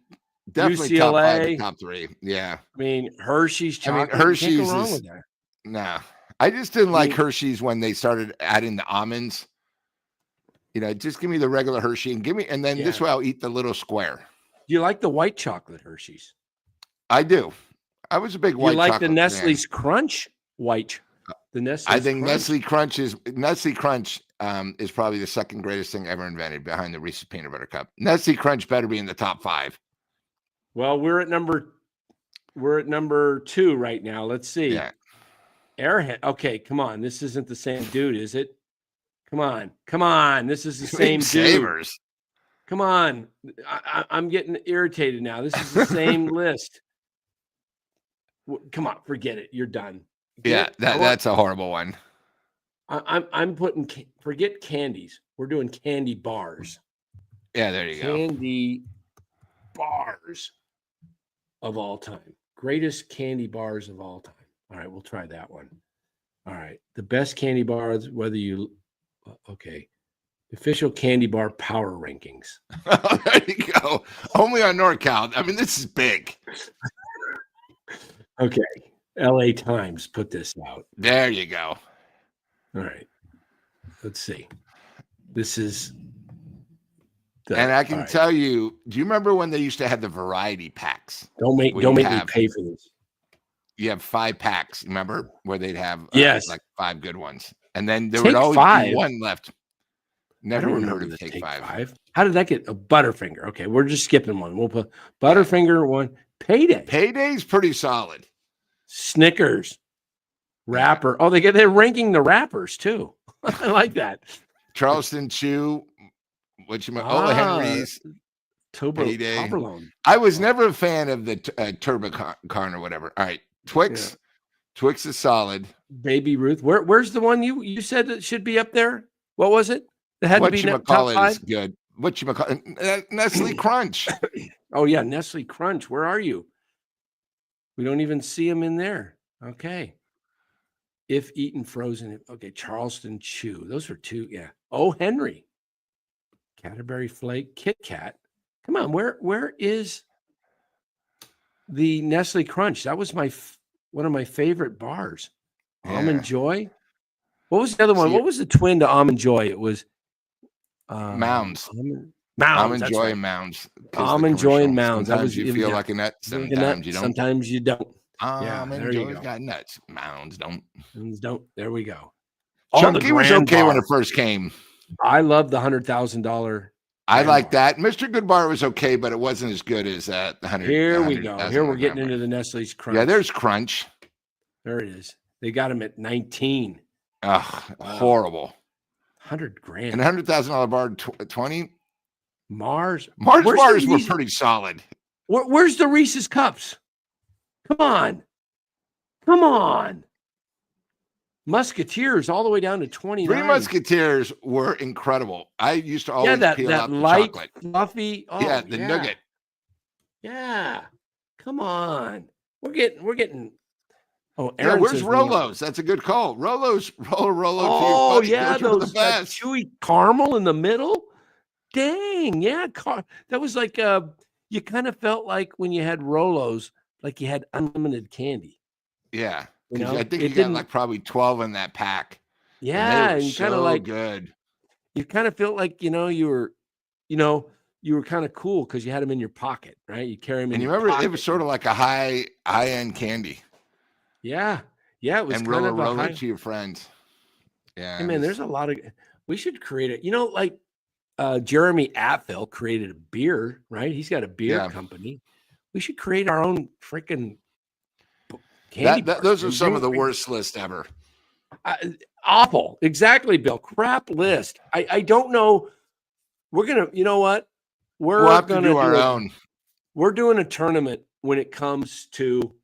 Definitely UCLA, top 5, top 3. Yeah. I mean, Hershey's chocolate. Hershey's can't go wrong with that. Nah. I just didn't like Hershey's when they started adding the almonds. Just give me the regular Hershey and then this way I'll eat the little square. Do you like the white chocolate Hershey's? I do. I was a big white chocolate. You like the Nestle's Crunch white? The Nestle's I think Crunch. Nestle Crunch is probably the second greatest thing ever invented behind the Reese's Peanut Butter Cup. Nestle Crunch better be in the top 5. Well, we're at number 2 right now. Let's see. Yeah. Airhead. Okay, come on. This isn't the same dude, is it? Come on. This is the same dude. Savers. Come on. I'm getting irritated now. This is the same list. Come on, forget it. You're done. That's a horrible one. I'm putting forget candies. We're doing candy bars. Yeah, there you go. Candy bars of all time. Greatest candy bars of all time. All right, we'll try that one. All right. The best candy bars, okay. Official candy bar power rankings. Oh, there you go. Only on NorCal. I mean, this is big. Okay. LA Times put this out. There you go. All right. Let's see. This is. And I can tell you, do you remember when they used to have the variety packs? Don't make me pay for this. you have 5 packs. Remember where they'd have Yes. like 5 good ones, and then there Take would always 5? be one left. I Never don't even heard remember of the Take Take 5. 5. How did that get a Butterfinger? Okay, we're just skipping one. We'll put Butterfinger one. Payday. Payday's pretty solid. Snickers. Rapper. Oh, they're ranking the rappers too. I like that. Charleston Chew. Henry's. Payday. Toblerone. I was never a fan of the Turbo Carn or whatever. All right, Twix. Yeah. Twix is solid. Baby Ruth. Where's the one you said that should be up there? What was it? That had to be top 5? Is good. Nestle Crunch. Oh yeah, Nestle Crunch. Where are you? We don't even see them in there. Okay. If eaten frozen. Okay, Charleston Chew. Those are 2. Yeah. Oh, Henry. Cadbury Flake. Kit Kat. Come on, where is the Nestle Crunch? That was one of my favorite bars. Yeah. Almond Joy. What was the other one? What was the twin to Almond Joy? It was Mounds. Almond Joy right. and Mounds. Almond Joy and Mounds. Sometimes you feel like a nut. Sometimes you don't. Sometimes you don't. Almond Joy's got nuts. Mounds don't. There we go. Chunky was okay when it first came. I love the $100,000. I like that. Mr. Goodbar was okay, but it wasn't as good as the 100. Here we go. Here we're getting into the Nestle's Crunch. Yeah, there's Crunch. There it is. They got him at 19. Ugh, horrible. $100,000. And $100,000 bar 20. Mars bars were pretty solid. Where's the Reese's Cups? Come on. Musketeers all the way down to 29. 3 Musketeers were incredible. I used to always peel out the light, chocolate. Fluffy. Oh, yeah, the nugget. Yeah. Come on. We're getting. Oh, Aaron, yeah, where's Rolos? That's a good call. Rolos. Oh, yeah, those that chewy caramel in the middle. Dang, yeah. That was like you kind of felt like when you had Rolos, like you had unlimited candy. Yeah. I think you got like probably 12 in that pack. Yeah, and kind of like good. You kind of felt like you were kind of cool because you had them in your pocket, right? You carry them in. And you your remember pocket. It was sort of like a high-end candy. Yeah, it was. And kind of roll it to your friends. Yeah, hey, man, there's a lot of. We should create it. Like Jeremy Atfill created a beer, right? He's got a beer company. We should create our own freaking. Those are some of the worst lists ever. Awful. Exactly, Bill. Crap list. I don't know. We're going to, you know what? We'll have to do our own. We're doing a tournament when it comes to,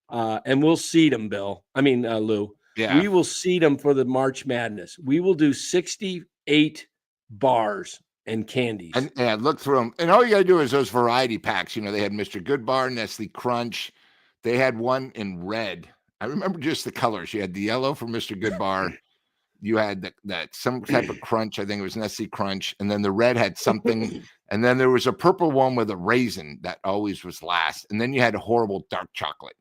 and we'll seed them, Bill. I mean, Lou. Yeah. We will seed them for the March Madness. We will do 68 bars and candies. And look through them. And all you got to do is those variety packs. They had Mr. Goodbar, Nestle Crunch. They had one in red. I remember just the colors. You had the yellow for Mr. Goodbar. You had that some type of crunch. I think it was Nestle Crunch. And then the red had something. And then there was a purple one with a raisin that always was last. And then you had a horrible dark chocolate.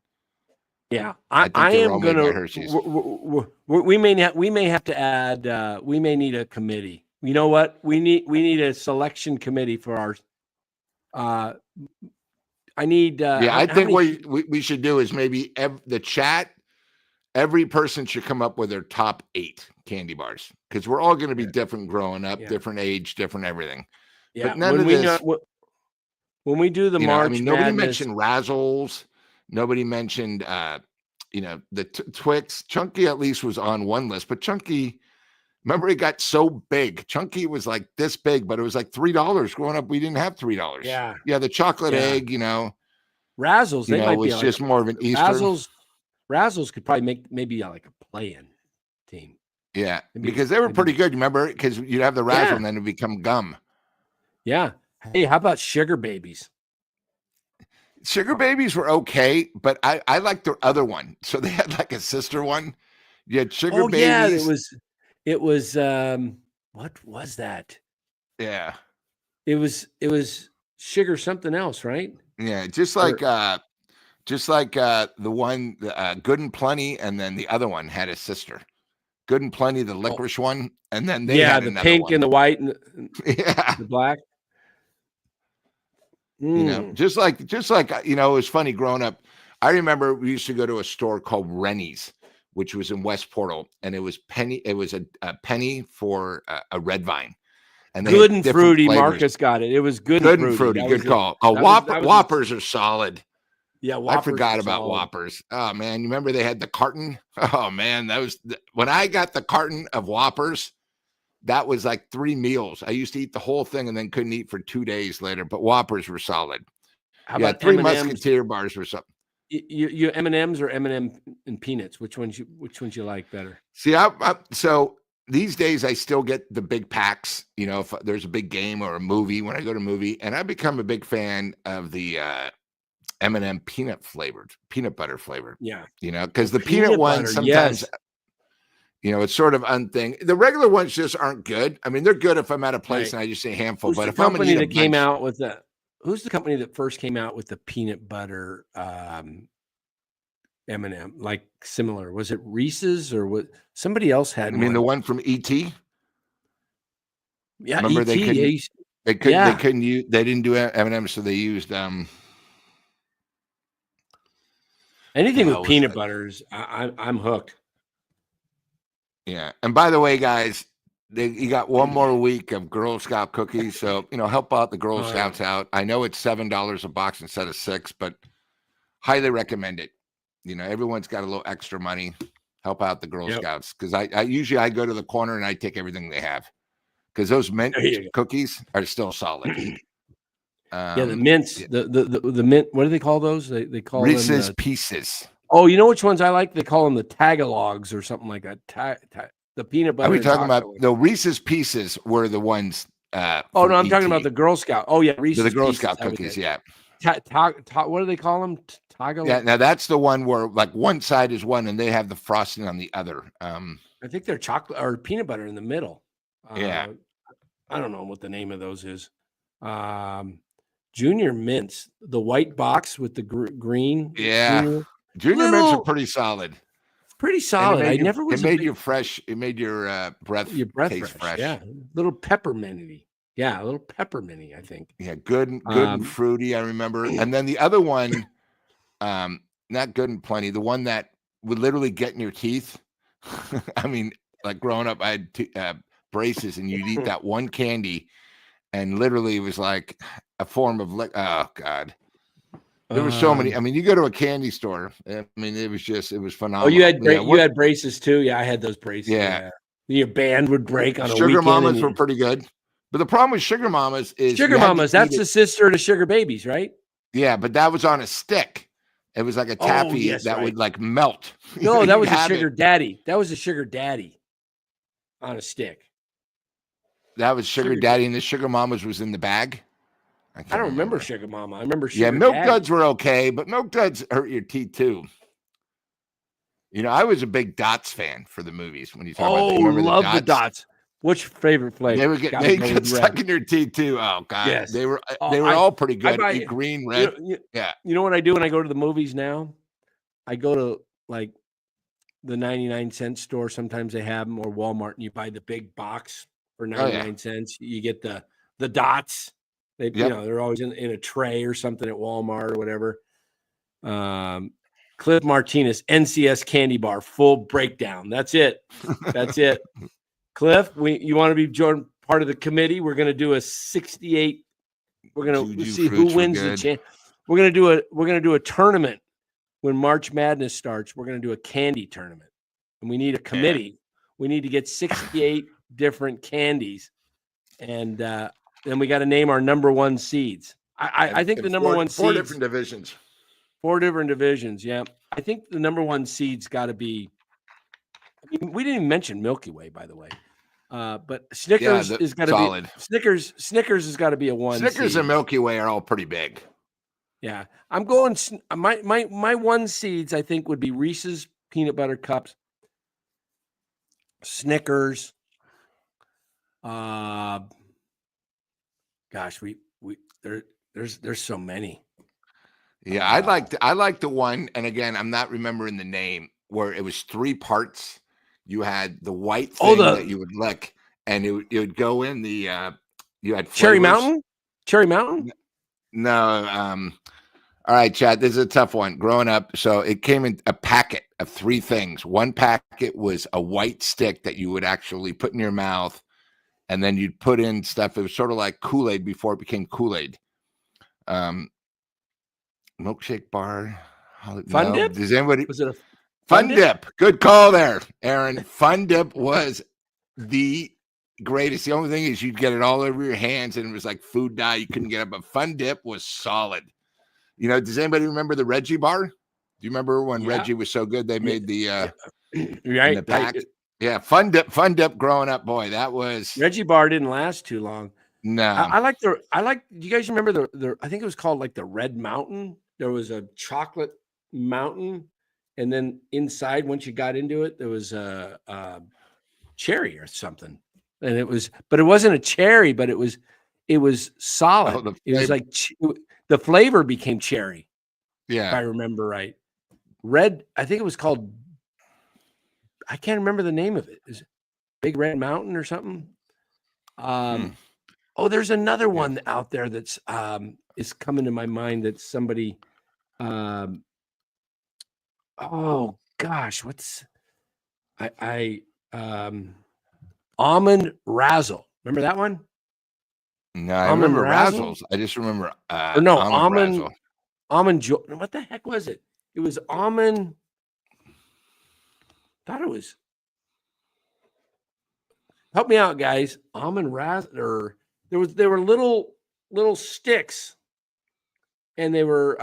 Yeah, I am going to. We may have to add. We may need a committee. You know what? We need a selection committee for our. I need. I think what we should do is maybe the chat. Every person should come up with their top 8 candy bars because we're all going to be different growing up, different age, different everything. Yeah, but none of this. When we do the March, nobody mentioned Razzles. Nobody mentioned, the Twix. Chunky at least was on one list, but Chunky. Remember, it got so big. Chunky was like this big, but it was like $3. Growing up, we didn't have $3. Yeah. The chocolate egg, Razzles, they might was be just more of an Easter. Razzles could probably make maybe like a play-in team. Yeah, because they were pretty good. Remember, because you'd have the Razzle and then it'd become gum. Yeah. Hey, how about Sugar Babies? Sugar Babies were okay, but I liked their other one. So they had like a sister one. You had Sugar Babies. Yeah, it was what was that? Yeah. It was sugar something else, right? Yeah, just like the one Good and Plenty, and then the other one had a sister. Good and Plenty, the licorice one, and then they had the pink one. and the white and the black. Just like it was funny growing up. I remember we used to go to a store called Rennie's, which was in West Portal, and it was penny. It was a penny for a red vine, and they Good had and different fruity. flavors. Marcus got it. It was good Good and and fruity. fruity. That Good was it. call. Oh, Whoppers are solid. Yeah, I Whoppers forgot were about solid. Whoppers. Oh man, you remember they had the carton? Oh man, that was when I got the carton of Whoppers. That was like 3 meals. I used to eat the whole thing and then couldn't eat for 2 days later. But Whoppers were solid. How Yeah, about 3 M&Ms? Musketeer bars or something. You M&Ms or M&M and peanuts? Which ones you like better? See, so these days I still get the big packs. You know, if there's a big game or a movie, when I go to a movie, and I become a big fan of the M&M peanut butter flavored. Yeah, You know, because the peanut peanut ones butter, sometimes, yes. you know, it's sort of unthing. The regular ones just aren't good. I mean, they're good if I'm at a place Right. and I just say a handful. Who's But the if I'm gonna company eat a that came bunch, out with the? Who's the company that first came out with the peanut butter M&M? Like similar? Was it Reese's or what? Somebody else I had mean, the one. one from ET. Yeah, Remember ET. they couldn't use, they didn't do M&M, so they used Anything with was peanut it? butters, I'm hooked. Yeah. And by the way, guys, you got one more week of Girl Scout cookies. So, you know, help out the Girl Scouts out. I know it's $7 a box instead of $6, but highly recommend it. You know, everyone's got a little extra money. Help out the Girl Scouts. Because I usually go to the corner and I take everything they have. Because those mint cookies are still solid. Yeah, the mints, the mint. What do they call those? They call Reese's them Pieces. Oh, you know which ones I like? They call them the Tagalogs or something like that. The peanut butter. Are we talking about the Reese's Pieces? Were the ones? Oh no, I'm talking about the Girl Scout. Oh yeah, Reese's the Girl Pieces, Scout cookies. Yeah. What do they call them? Tagalog? Yeah. Now that's the one where like one side is one and they have the frosting on the other. I think they're chocolate or peanut butter in the middle. Yeah. I don't know what the name of those is. Junior Mints, the white box with the green. Yeah. Junior Mints are pretty solid. Pretty solid. It made you fresh. It made your breath taste fresh. Yeah, little pepperminty. Yeah, a little pepperminty, I think. Yeah, good and fruity. I remember. And then the other one, not good and plenty. The one that would literally get in your teeth. I mean, like growing up, I had braces, and you'd eat that one candy, and literally it was like a form of oh god. There were so many. I mean, you go to a candy store. I mean, it was phenomenal. Oh, you had braces too? Yeah, I had those braces. Yeah. Your band would break on a weekend. Sugar Mamas were pretty good. But the problem with Sugar Mamas is that's the sister to Sugar Babies, right? Yeah, but that was on a stick. It was like a taffy would like melt. No, that was a Sugar Daddy. That was a Sugar Daddy on a stick. That was Sugar Daddy, and the Sugar Mamas was in the bag. I don't remember Sugar Mama. I remember Sugar Milk Daddy. Duds were okay, but Milk Duds hurt your teeth too. You know, I was a big Dots fan for the movies. When you talk about love the Dots. What's your favorite flavor? They get stuck in your teeth too. Oh god, yes. They were all pretty good. Eat green, red. Yeah. You know what I do when I go to the movies now? I go to like the 99-cent store. Sometimes they have them, or Walmart, and you buy the big box for 99 cents. You get the Dots. You know, they're always in a tray or something at Walmart or whatever. Cliff Martinez, NCS candy bar, full breakdown. That's it. That's it. Cliff, you want to be joined part of the committee? We're going to do a 68. We're going to see who wins the chance. We're going to do a tournament when March Madness starts. We're going to do a candy tournament, and we need a committee. We need to get 68 different candies, and then we got to name our number one seeds. I think the number one seeds. 4 different divisions. 4 different divisions. Yeah, I think the number one seed's got to be. I mean, we didn't even mention Milky Way, by the way. But Snickers is got to be Snickers. Snickers has got to be a 1. Snickers seed. And Milky Way are all pretty big. Yeah, I'm going. My 1 seeds I think would be Reese's peanut butter cups, Snickers. Gosh, there's so many. Yeah, I like the one, and again, I'm not remembering the name, where it was 3 parts. You had the white thing that you would lick, and it would go in the you had Cherry flavors. Mountain? Cherry Mountain? No, All right, Chad, this is a tough one. Growing up, so it came in a packet of 3 things. One packet was a white stick that you would actually put in your mouth, and then you'd put in stuff. It was sort of like Kool-Aid before it became Kool-Aid. Milkshake bar. Fun No, Dip? does anybody? Was it a Fun Dip? Good call there, Aaron. Fun Dip was the greatest. The only thing is you'd get it all over your hands, and it was like food dye. You couldn't get it, but Fun Dip was solid. You know, does anybody remember the Reggie bar? Do you remember when Reggie was so good they made the right, in the pack? right. Yeah, Fun Dip growing up, boy, that was Reggie bar didn't last too long. no. I like do you guys remember the I think it was called like the Red Mountain? There was a chocolate mountain, and then inside, once you got into it, there was a cherry or something. And it wasn't a cherry, but it was solid. Oh, it was like the flavor became cherry. Yeah. If I remember right. Red, I think it was called, I can't remember the name of it. Is it Big Red Mountain or something? Oh, there's another one out there that's is coming to my mind that somebody oh gosh, what's Almond Razzle. Remember that one? No, I remember Razzles. I just remember almond joy. What the heck was it? It was almond. Thought it was. Help me out, guys. Almond Razzle, or there were little sticks, and they were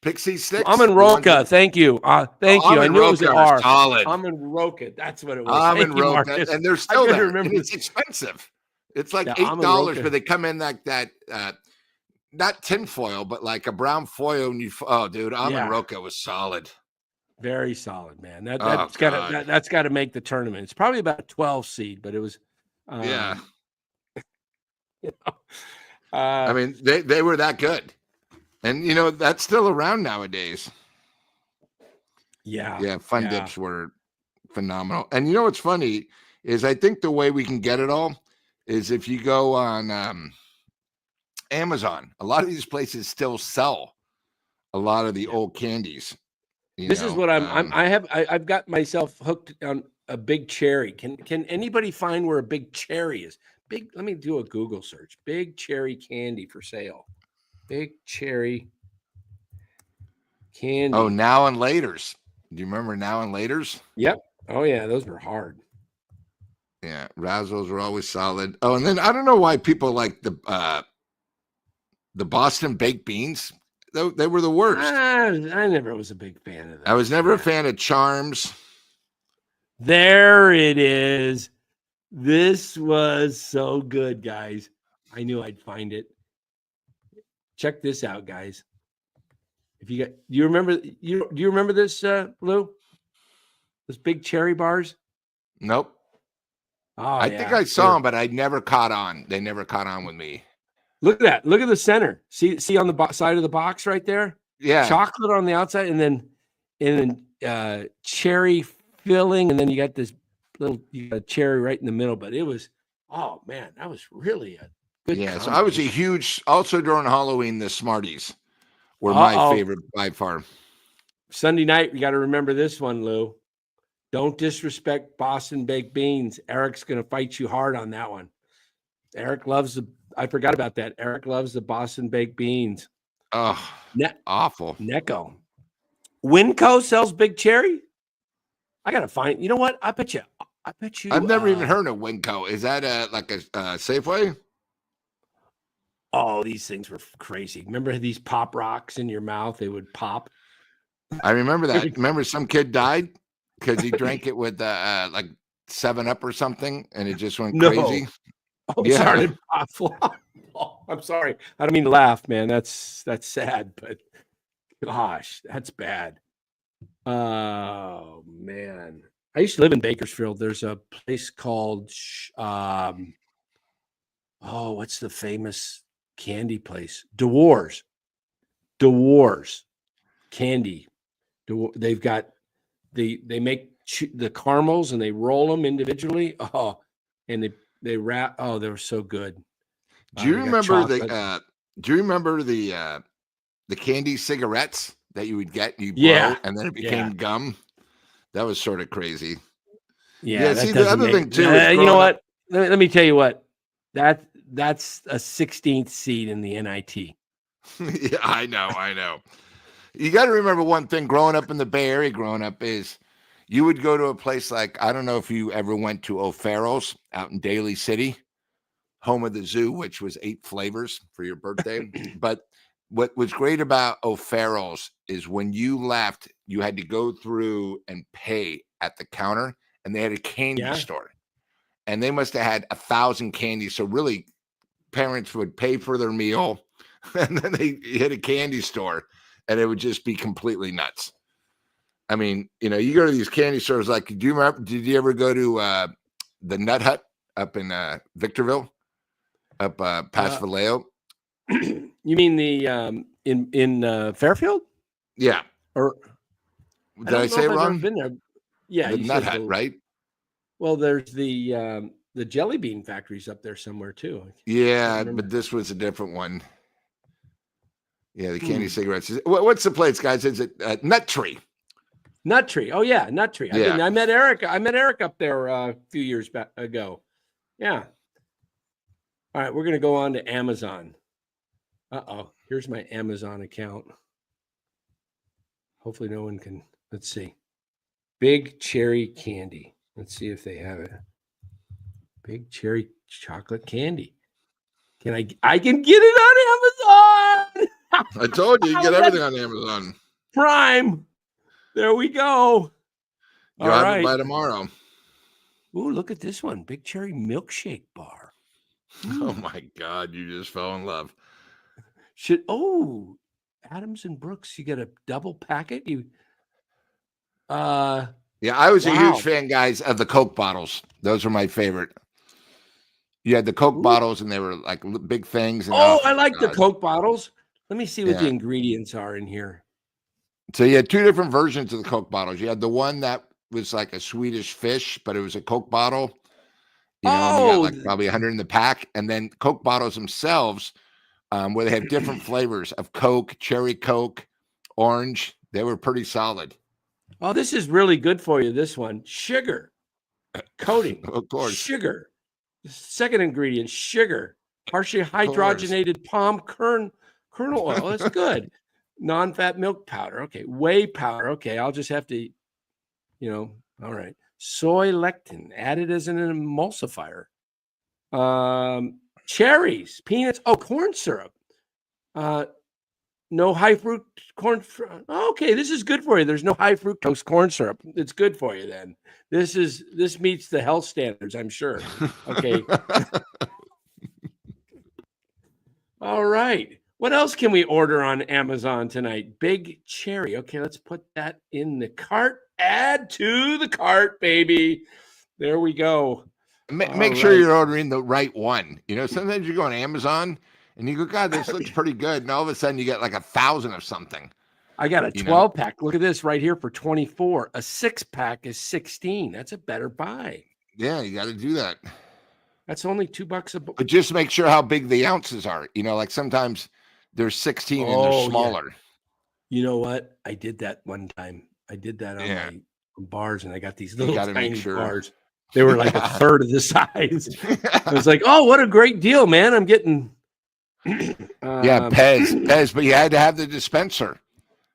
Pixie sticks. Almond Roca. Thank you. Thank you. I knew it was an R. Solid. Almond Roca. That's what it was. Almond Roca, and they're still there. And it's expensive. It's like $8, but they come in like that. Not tinfoil, but like a brown foil. And dude, Almond Roca was solid. Very solid, man. That's got to make the tournament. It's probably about a 12 seed, but it was. I mean, they were that good, and you know that's still around nowadays. Yeah. Fun Dips were phenomenal, and you know what's funny is I think the way we can get it all is if you go on Amazon. A lot of these places still sell a lot of the old candies. This is what I've got myself hooked on a Big Cherry. Can anybody find where a Big Cherry is? Let me do a Google search. Big Cherry candy for sale. Big Cherry candy. Oh, Now and Laters. Do you remember Now and Laters? Yep. Oh yeah, those were hard. Yeah, Razzles were always solid. Oh, and then I don't know why people like the Boston baked beans. They were the worst. I never was a big fan of that. I was never a fan of Charms. There it is. This was so good, guys. I knew I'd find it. Check this out, guys. Do you remember this, Lou? Those Big Cherry bars? Nope. Oh, I think I saw them, but I never caught on. They never caught on with me. Look at that. Look at the center. See on the side of the box right there? Yeah. Chocolate on the outside, and then cherry filling, and then you got this cherry right in the middle. But it was, oh man, that was really a good. Yeah. So I was a huge. Also during Halloween, the Smarties were my favorite by far. Sunday night, we got to remember this one, Lou. Don't disrespect Boston baked beans. Eric's going to fight you hard on that one. Eric loves I forgot about that. Eric loves the Boston baked beans. Oh, awful. Necco. Winco sells Big Cherry. I gotta find. You know what? I bet you. I've never even heard of Winco. Is that like a Safeway? Oh, these things were crazy. Remember these pop rocks in your mouth? They would pop. I remember that. Remember some kid died because he drank it with like 7-Up or something, and it just went crazy. Oh, yeah. Started pop. Oh, I'm sorry. I don't mean to laugh, man. That's sad, but gosh, that's bad. Oh man, I used to live in Bakersfield. There's a place called what's the famous candy place? DeWars candy. They've got they make the caramels and they roll them individually. Oh, and they wrap. Oh, they were so good. Do you remember the the candy cigarettes that you would get, you blow, Yeah. and then it became gum. That was sort of crazy. Yeah, See, that the doesn't other make. thing too is You know growing up. what? Let me tell you what. That's a 16th seed in the NIT. Yeah, I know. You got to remember one thing growing up in the Bay Area, growing up is you would go to a place like, I don't know if you ever went to O'Farrell's out in Daly City, home of the zoo, which was 8 flavors for your birthday. But what was great about O'Farrell's is when you left, you had to go through and pay at the counter, and they had a candy Yeah. store, and they must have had 1,000 candies. So really, parents would pay for their meal, and then they hit a candy store, and it would just be completely nuts. I mean, you go to these candy stores. Like, do you remember? Did you ever go to the Nut Hut up in Victorville, up past Vallejo? You mean the in Fairfield? Yeah. Or Did I say it I've ever wrong? been there. Yeah, The you Nut said Hut, right? Well, there's the jelly bean factories up there somewhere too. Yeah, but this was a different one. Yeah, the candy cigarettes. What's the place, guys? Is it Nut Tree? Nut Tree. Oh yeah, Nut Tree. Yeah. I met Eric. I met Eric up there a few years ago. Yeah. All right, we're gonna go on to Amazon. Here's my Amazon account. Hopefully, no one can. Let's see. Big cherry candy. Let's see if they have it. Big cherry chocolate candy. I can get it on Amazon. I told you get everything on Amazon Prime. There we go. You'll have it by tomorrow. Ooh, look at this one. Big cherry milkshake bar. Oh my God, you just fell in love. Adams and Brooks, you get a double packet. Yeah, I was a huge fan, guys, of the Coke bottles. Those were my favorite. You had the Coke bottles, and they were like big things. And, I like the Coke bottles. Let me see what the ingredients are in here. So you had 2 different versions of the Coke bottles. You had the one that was like a Swedish fish, but it was a Coke bottle. And you got like probably 100 in the pack. And then Coke bottles themselves, where they have different flavors of Coke, cherry Coke, orange. They were pretty solid. Oh, this is really good for you. This one, sugar, coating, of course, sugar. Second ingredient, sugar, partially hydrogenated palm kernel oil. That's good. Non-fat milk powder. Okay. Whey powder. Okay. I'll just have to, all right. Soy lectin added as an emulsifier. Cherries, peanuts. Oh, corn syrup. No high fruit corn. Okay, this is good for you. There's no high fructose corn syrup. It's good for you then. This meets the health standards, I'm sure. Okay. All right. What else can we order on Amazon tonight? Big cherry. Okay, let's put that in the cart. Add to the cart, baby. There we go. Make sure you're ordering the right one. Sometimes you go on Amazon and you go, God, this looks pretty good. And all of a sudden you get like 1,000 of something. I got a 12-pack. Look at this right here for 24. A 6-pack is 16. That's a better buy. Yeah, you got to do that. That's only $2 a book. But just make sure how big the ounces are. Like sometimes there's 16 and they're smaller. Yeah. You know what? I did that one time. I did that on my bars, and I got these little tiny bars. They were like a third of the size. I was like, oh, what a great deal, man. I'm getting Pez, but you had to have the dispenser.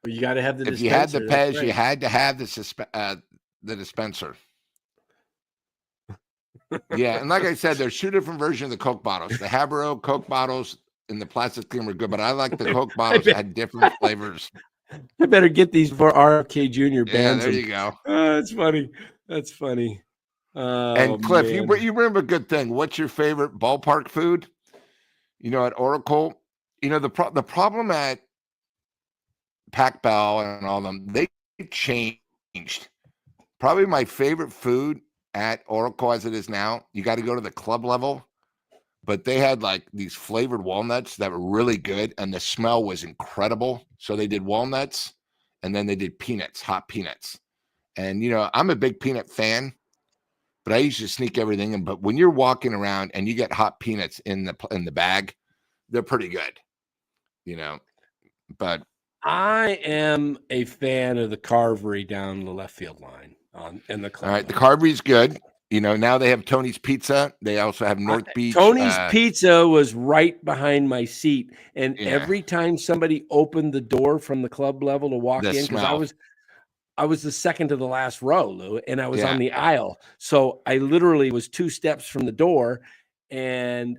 You got to have the dispenser. If you had the Pez, you had to have the dispenser. Yeah, and like I said, there's 2 different versions of the Coke bottles. The Habero Coke bottles in the plastic thing were good, but I like the Coke bottles that had different flavors. I better get these for RFK Jr. bands. Yeah, there you go. That's funny. That's funny. And Cliff, you remember a good thing. What's your favorite ballpark food? At Oracle, the problem at Pac Bell and all them, they changed. Probably my favorite food at Oracle as it is now, you got to go to the club level, but they had like these flavored walnuts that were really good, and the smell was incredible. So they did walnuts, and then they did peanuts, hot peanuts. And, I'm a big peanut fan, but I used to sneak everything in. But when you're walking around and you get hot peanuts in the bag, they're pretty good, But I am a fan of the carvery down the left field line in the club. all right, the Carvery's good. Now they have Tony's Pizza. They also have North Beach. Tony's Pizza was right behind my seat, and Yeah. every time somebody opened the door from the club level to walk in, because I was the second to the last row, Lou, and I was on the aisle, so I literally was 2 steps from the door, and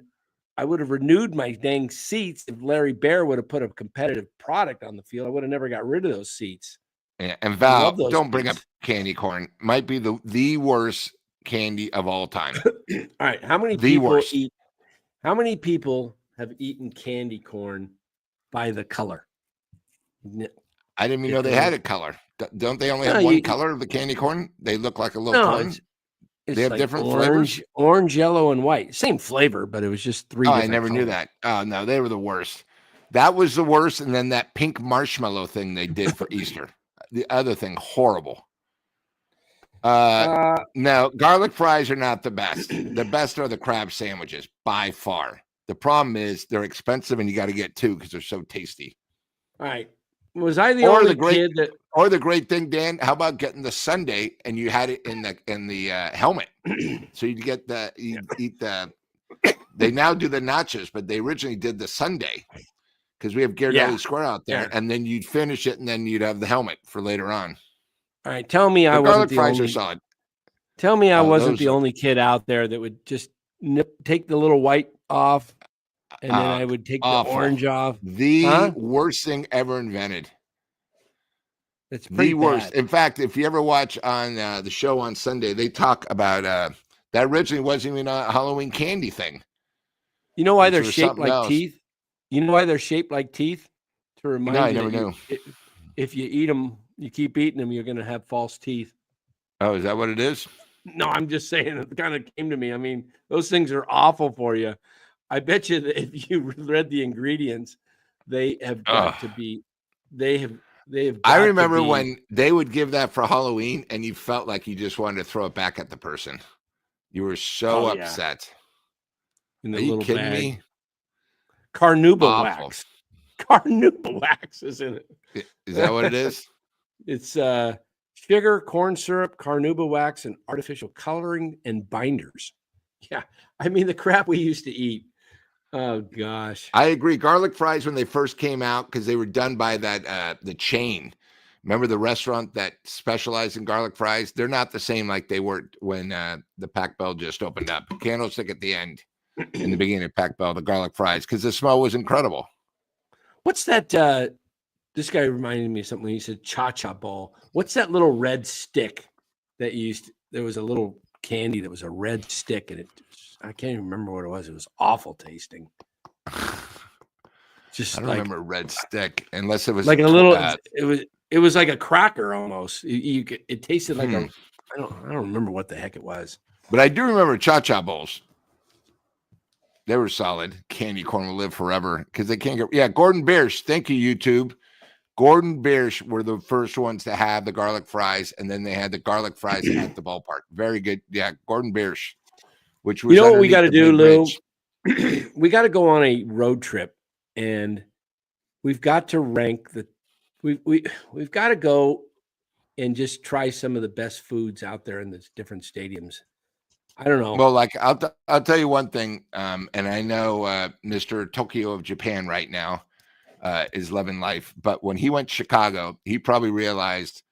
I would have renewed my dang seats if Larry Bear would have put a competitive product on the field. I would have never got rid of those seats. Yeah, and Val, don't bring up candy corn. Might be the worst candy of all time. All right, how many people eat? How many people have eaten candy corn by the color? I didn't even know they had a color. Don't they only have one color of the candy corn? They look like a little corn. They have like different flavors. Orange, yellow, and white. Same flavor, but it was just 3 different I never knew that. Oh, no, they were the worst. That was the worst. And then that pink marshmallow thing they did for Easter. The other thing, horrible. No, garlic fries are not the best. The best are the crab sandwiches, by far. The problem is they're expensive and you got to get 2 because they're so tasty. All right. Was I the only kid that... Or the great thing, Dan, how about getting the sundae and you had it in the helmet? So you get eat the... They now do the nachos, but they originally did the sundae because we have Ghirardelli Square out there, and then you'd finish it and then you'd have the helmet for later on. All right, tell me I wasn't the only... Garlic fries are solid. Tell me I wasn't the only kid out there that would just take the little white off, and then I would take the orange off. The worst thing ever invented. It's the worst. In fact, if you ever watch on the show on Sunday, they talk about that originally wasn't even a Halloween candy thing. You know why they're shaped like teeth? You know why they're shaped like teeth? To remind you, I never knew. If you eat them, you keep eating them, you're going to have false teeth. Oh, is that what it is? No, I'm just saying it kind of came to me. I mean, those things are awful for you. I bet you that if you read the ingredients, they have got to be. They have. I remember when they would give that for Halloween, and you felt like you just wanted to throw it back at the person. You were so upset. In the Are you kidding me? Carnauba wax. Carnauba wax, isn't it? Is that what it is? It's sugar, corn syrup, carnauba wax, and artificial coloring and binders. Yeah, I mean the crap we used to eat. Oh gosh, I agree. Garlic fries when they first came out because they were done by that the chain. Remember the restaurant that specialized in garlic fries? They're not the same like they were when the Pac Bell just opened up. Candlestick at the end, in the beginning of Pac Bell, the garlic fries because the smell was incredible. What's that? This guy reminded me of something. He said cha-cha ball. What's that little red stick that used? There was a little candy that was a red stick, and I can't even remember what it was. It was awful tasting. Just I don't remember red stick unless it was like a little. It was like a cracker almost. It tasted like a. I don't remember what the heck it was. But I do remember cha-cha bowls. They were solid. Candy corn will live forever because they can't get. Yeah, Gordon Biersch. Thank you, YouTube. Gordon Biersch were the first ones to have the garlic fries, and then they had the garlic fries at the ballpark. Very good. Yeah, Gordon Biersch. Which was what we got to do, Lou? We got to go on a road trip, and we've got to rank the. We've got to go and just try some of the best foods out there in the different stadiums. I don't know. Well, like I'll tell you one thing, and I know Mr. Tokyo of Japan right now is loving life, but when he went to Chicago, he probably realized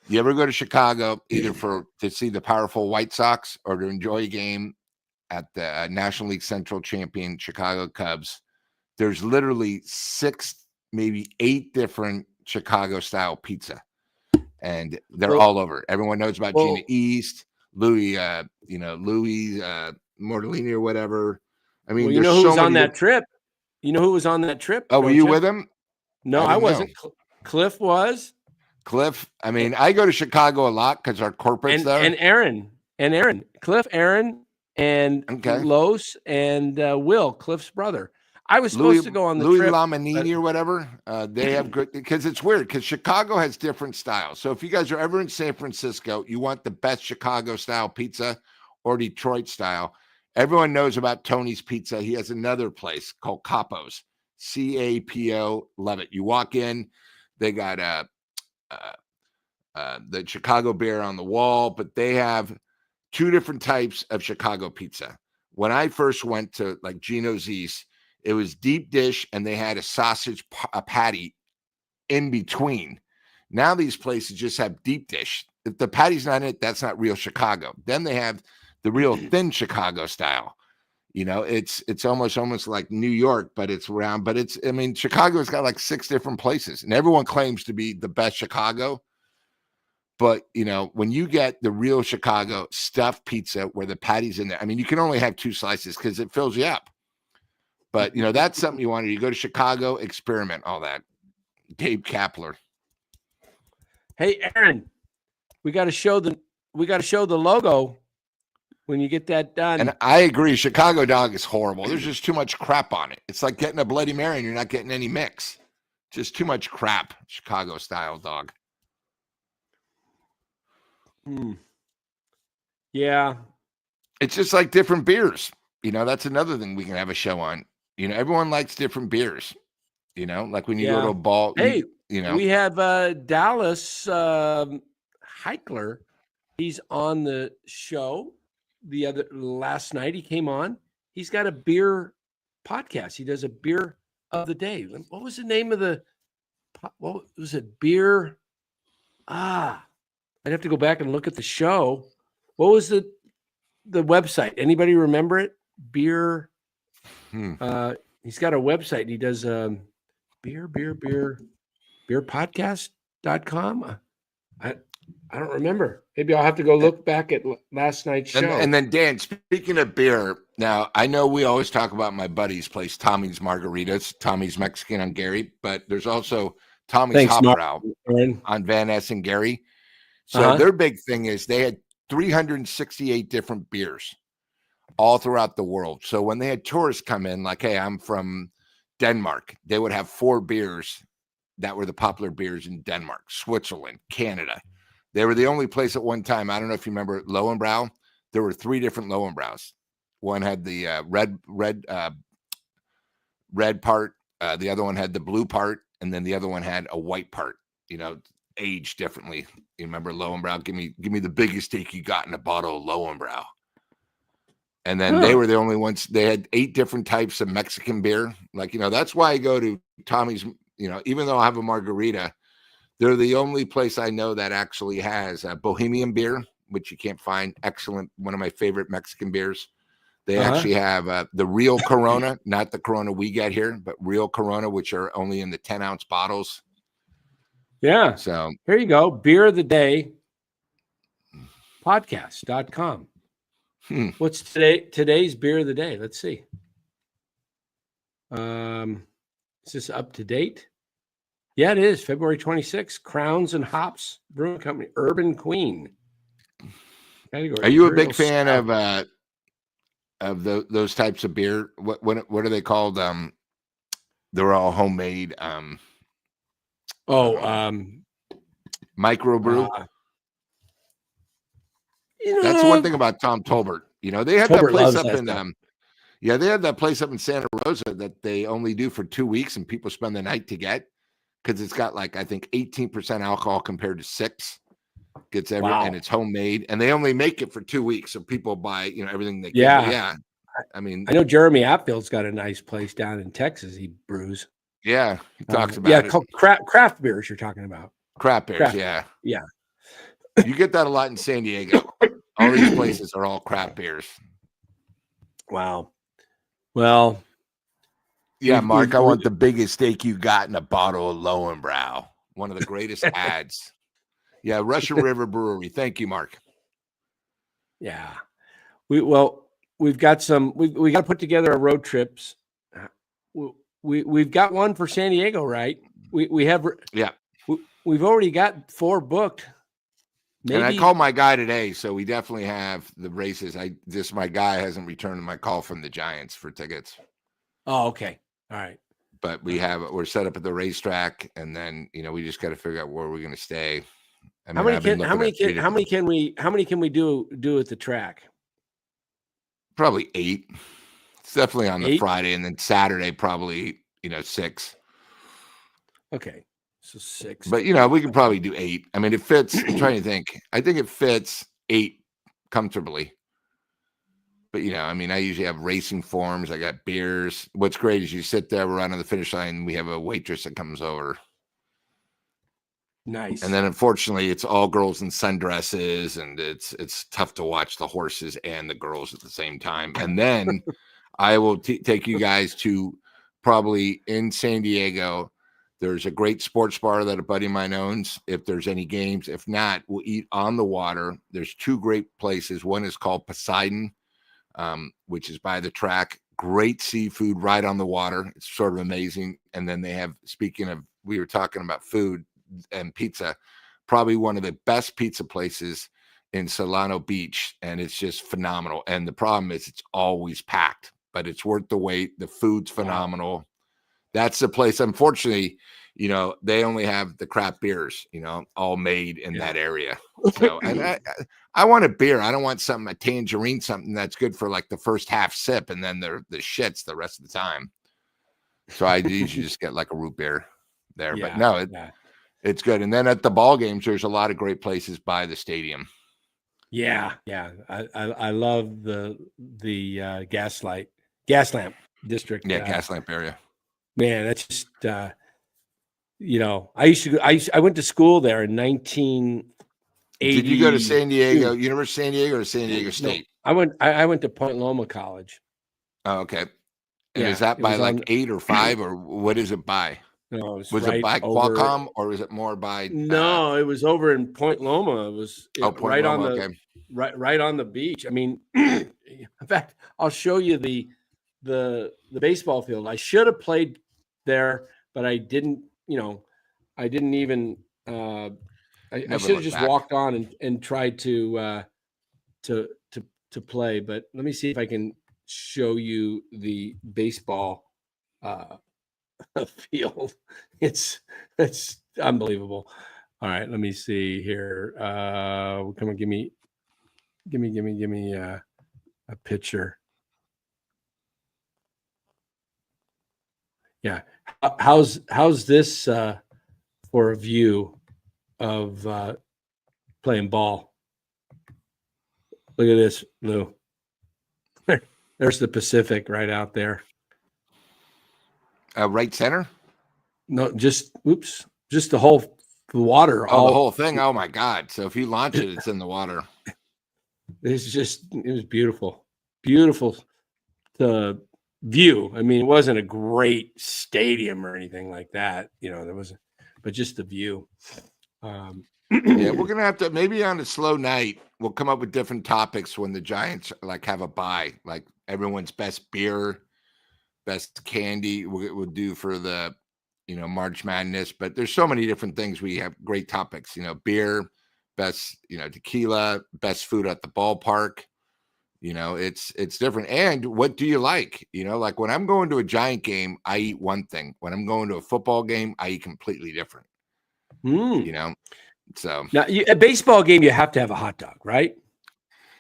you ever go to Chicago either to see the powerful White Sox or to enjoy a game at the National League Central champion Chicago Cubs. There's literally 6, maybe 8 different Chicago style pizza, and they're all over. Everyone knows about Gina East. Louis Mortellini or whatever. I mean, you know who was on that trip? You know who was on that trip? Oh, were you with him? No, I wasn't. Cliff was. Cliff. I mean, I go to Chicago a lot because our corporate's there. And Aaron. Cliff, Aaron, and Los and Will, Cliff's brother. I was supposed to go on the Louis trip. Lamanini or whatever. They have good because it's weird because Chicago has different styles. So if you guys are ever in San Francisco, you want the best Chicago style pizza or Detroit style. Everyone knows about Tony's Pizza. He has another place called Capo's. CAPO. Love it. You walk in, they got the Chicago beer on the wall, but they have 2 different types of Chicago pizza. When I first went to like Gino's East, it was deep dish and they had a sausage patty in between. Now these places just have deep dish. If the patty's not in it, that's not real Chicago. Then they have the real thin Chicago style. You know, it's almost like New York, but it's round. But I mean, Chicago's got like 6 different places, and everyone claims to be the best Chicago. But, you know, when you get the real Chicago stuffed pizza where the patty's in there, I mean, you can only have 2 slices because it fills you up. But, you know, that's something you want to do. You go to Chicago, experiment all that. Gabe Kapler. Hey, Aaron, we got to show the logo when you get that done. And I agree. Chicago dog is horrible. There's just too much crap on it. It's like getting a Bloody Mary and you're not getting any mix. Just too much crap. Chicago style dog. Yeah. It's just like different beers. You know, that's another thing we can have a show on. You know, everyone likes different beers. You know, like when you go to a ball. Hey, you know, we have Dallas Heichler. He's on the show last night. He came on. He's got a beer podcast. He does a beer of the day. What was the name of what was it? Beer. I'd have to go back and look at the show. What was the website? Anybody remember it? Beer. He's got a website. And he does beerpodcast.com. I don't remember. Maybe I'll have to go look back at last night's show. And then Dan, speaking of beer, now I know we always talk about my buddy's place, Tommy's Margaritas, Tommy's Mexican on Gary, but there's also Tommy's Hopbrow on Van Ness and Gary. So their big thing is they had 368 different beers all throughout the world. So when they had tourists come in, like, hey, I'm from Denmark, they would have 4 beers that were the popular beers in Denmark, Switzerland, Canada. They were the only place at one time. I don't know if you remember Lowenbrow. There were 3 different Lowenbrows. One had the red part. The other one had the blue part. And then the other one had a white part, you know, aged differently. You remember Lowenbrow? Give me the biggest steak you got in a bottle of Lowenbrow. And then they were the only ones. They had 8 different types of Mexican beer. Like, you know, that's why I go to Tommy's, you know, even though I have a margarita, they're the only place I know that actually has a Bohemian beer, which you can't find. Excellent. One of my favorite Mexican beers. They actually have the real Corona, not the Corona we get here, but real Corona, which are only in the 10-ounce bottles. Yeah. So here you go. Beer of the day podcast.com. What's today's beer of the day? Let's see. Is this up to date? Yeah, it is. February 26th. Crowns and Hops Brewing Company, Urban Queen. Category. Are you a big fan of those types of beer? What are they called? They're all homemade. Microbrew. You know, that's the one thing about Tom Tolbert. You know, they had that place up in they had that place up in Santa Rosa that they only do for 2 weeks, and people spend the night to get, because it's got like, I think 18% alcohol compared to 6. Gets and it's homemade, and they only make it for 2 weeks, so people buy, you know, everything they get. Yeah. I mean, I know Jeremy Apfield's got a nice place down in Texas. He brews. Yeah, he talks about it. Craft beers you're talking about. Craft beers, yeah. You get that a lot in San Diego. All these places are all craft beers. Wow. Well, yeah, Mark, I want the biggest steak you got in a bottle of Lowenbrow. One of the greatest ads. Yeah, Russian River Brewery. Thank you, Mark. Yeah. We've got some. We got to put together our road trips. We've got one for San Diego, right? We have. Yeah. We've already got 4 booked. Maybe. And I called my guy today, so we definitely have the races. My guy hasn't returned my call from the Giants for tickets. Oh, okay. All right. But we're set up at the racetrack, and then, you know, we just got to figure out where we're going to stay. I mean, how many can we do at the track? Probably 8. It's definitely on the Friday, and then Saturday probably 6. Okay. So 6. But we could probably do 8. I mean, it fits. I'm trying to think. I think it fits 8 comfortably. But I mean, I usually have racing forms. I got beers. What's great is you sit there, we're on the finish line. We have a waitress that comes over. Nice. And then unfortunately, it's all girls in sundresses, and it's tough to watch the horses and the girls at the same time. And then I will take you guys to probably in San Diego. There's a great sports bar that a buddy of mine owns. If there's any games, if not, we'll eat on the water. There's 2 great places. One is called Poseidon, which is by the track. Great seafood right on the water. It's sort of amazing. And then they have, speaking of, we were talking about food and pizza, probably one of the best pizza places in Solano Beach. And it's just phenomenal. And the problem is it's always packed, but it's worth the wait. The food's phenomenal. Wow. That's the place. Unfortunately, they only have the craft beers, all made in that area. So, and I want a beer. I don't want a tangerine, something that's good for like the first half sip, and then the shits the rest of the time. So I usually just get like a root beer there. Yeah, but no, it's good. And then at the ball games, there's a lot of great places by the stadium. Yeah. I love the gas lamp district. Yeah, gas lamp area. Man, that's just I went to school there in 1980. Did you go to San Diego, University of San Diego, or San Diego State? No, I went to Point Loma College. Oh, okay. And is that by like 8 or 5, or what is it by? No, was it by Qualcomm, or was it more by? No, it was over in Point Loma. It was right on the right on the beach. I mean, in fact, I'll show you the baseball field. I should have played there, but I didn't. I didn't even. I should have just walked on and tried to play. But let me see if I can show you the baseball field. It's unbelievable. All right, let me see here. Come on, give me a picture. Yeah, how's this for a view of playing ball? Look at this, Lou. There's the Pacific right out there. Right center? No, just the whole water. The whole thing. Oh my God! So if you launch it, it's in the water. It was beautiful to view. I mean, it wasn't a great stadium or anything like that. There wasn't, but just the view. Yeah, we're gonna have to, maybe on a slow night, we'll come up with different topics when the Giants have a bye, like everyone's best beer, best candy we'll do for the March Madness. But there's so many different things. We have great topics, beer, best tequila, best food at the ballpark. It's different. And what do you like? Like when I'm going to a Giant game, I eat one thing. When I'm going to a football game, I eat completely different. So now a baseball game, you have to have a hot dog, right?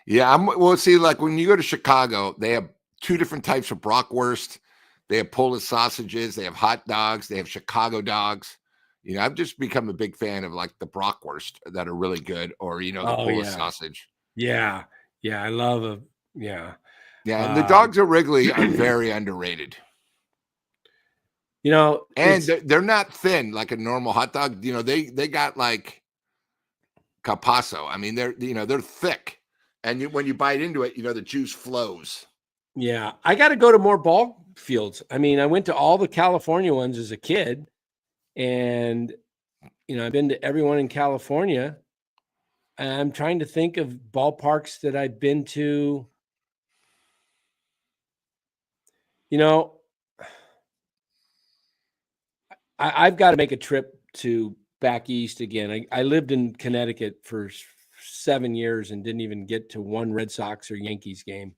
Yeah, well, see, like when you go to Chicago, they have 2 different types of bratwurst. They have Polish sausages. They have hot dogs. They have Chicago dogs. I've just become a big fan of like the bratwurst that are really good, or the Polish sausage. Yeah, I love Yeah, and the dogs at Wrigley are very underrated. And they're not thin like a normal hot dog. They got like Capasso. I mean, they're thick, and when you bite into it, the juice flows. Yeah, I got to go to more ball fields. I mean, I went to all the California ones as a kid, and I've been to everyone in California. I'm trying to think of ballparks that I've been to. I've got to make a trip to back east again. I lived in Connecticut for 7 years and didn't even get to one Red Sox or Yankees game.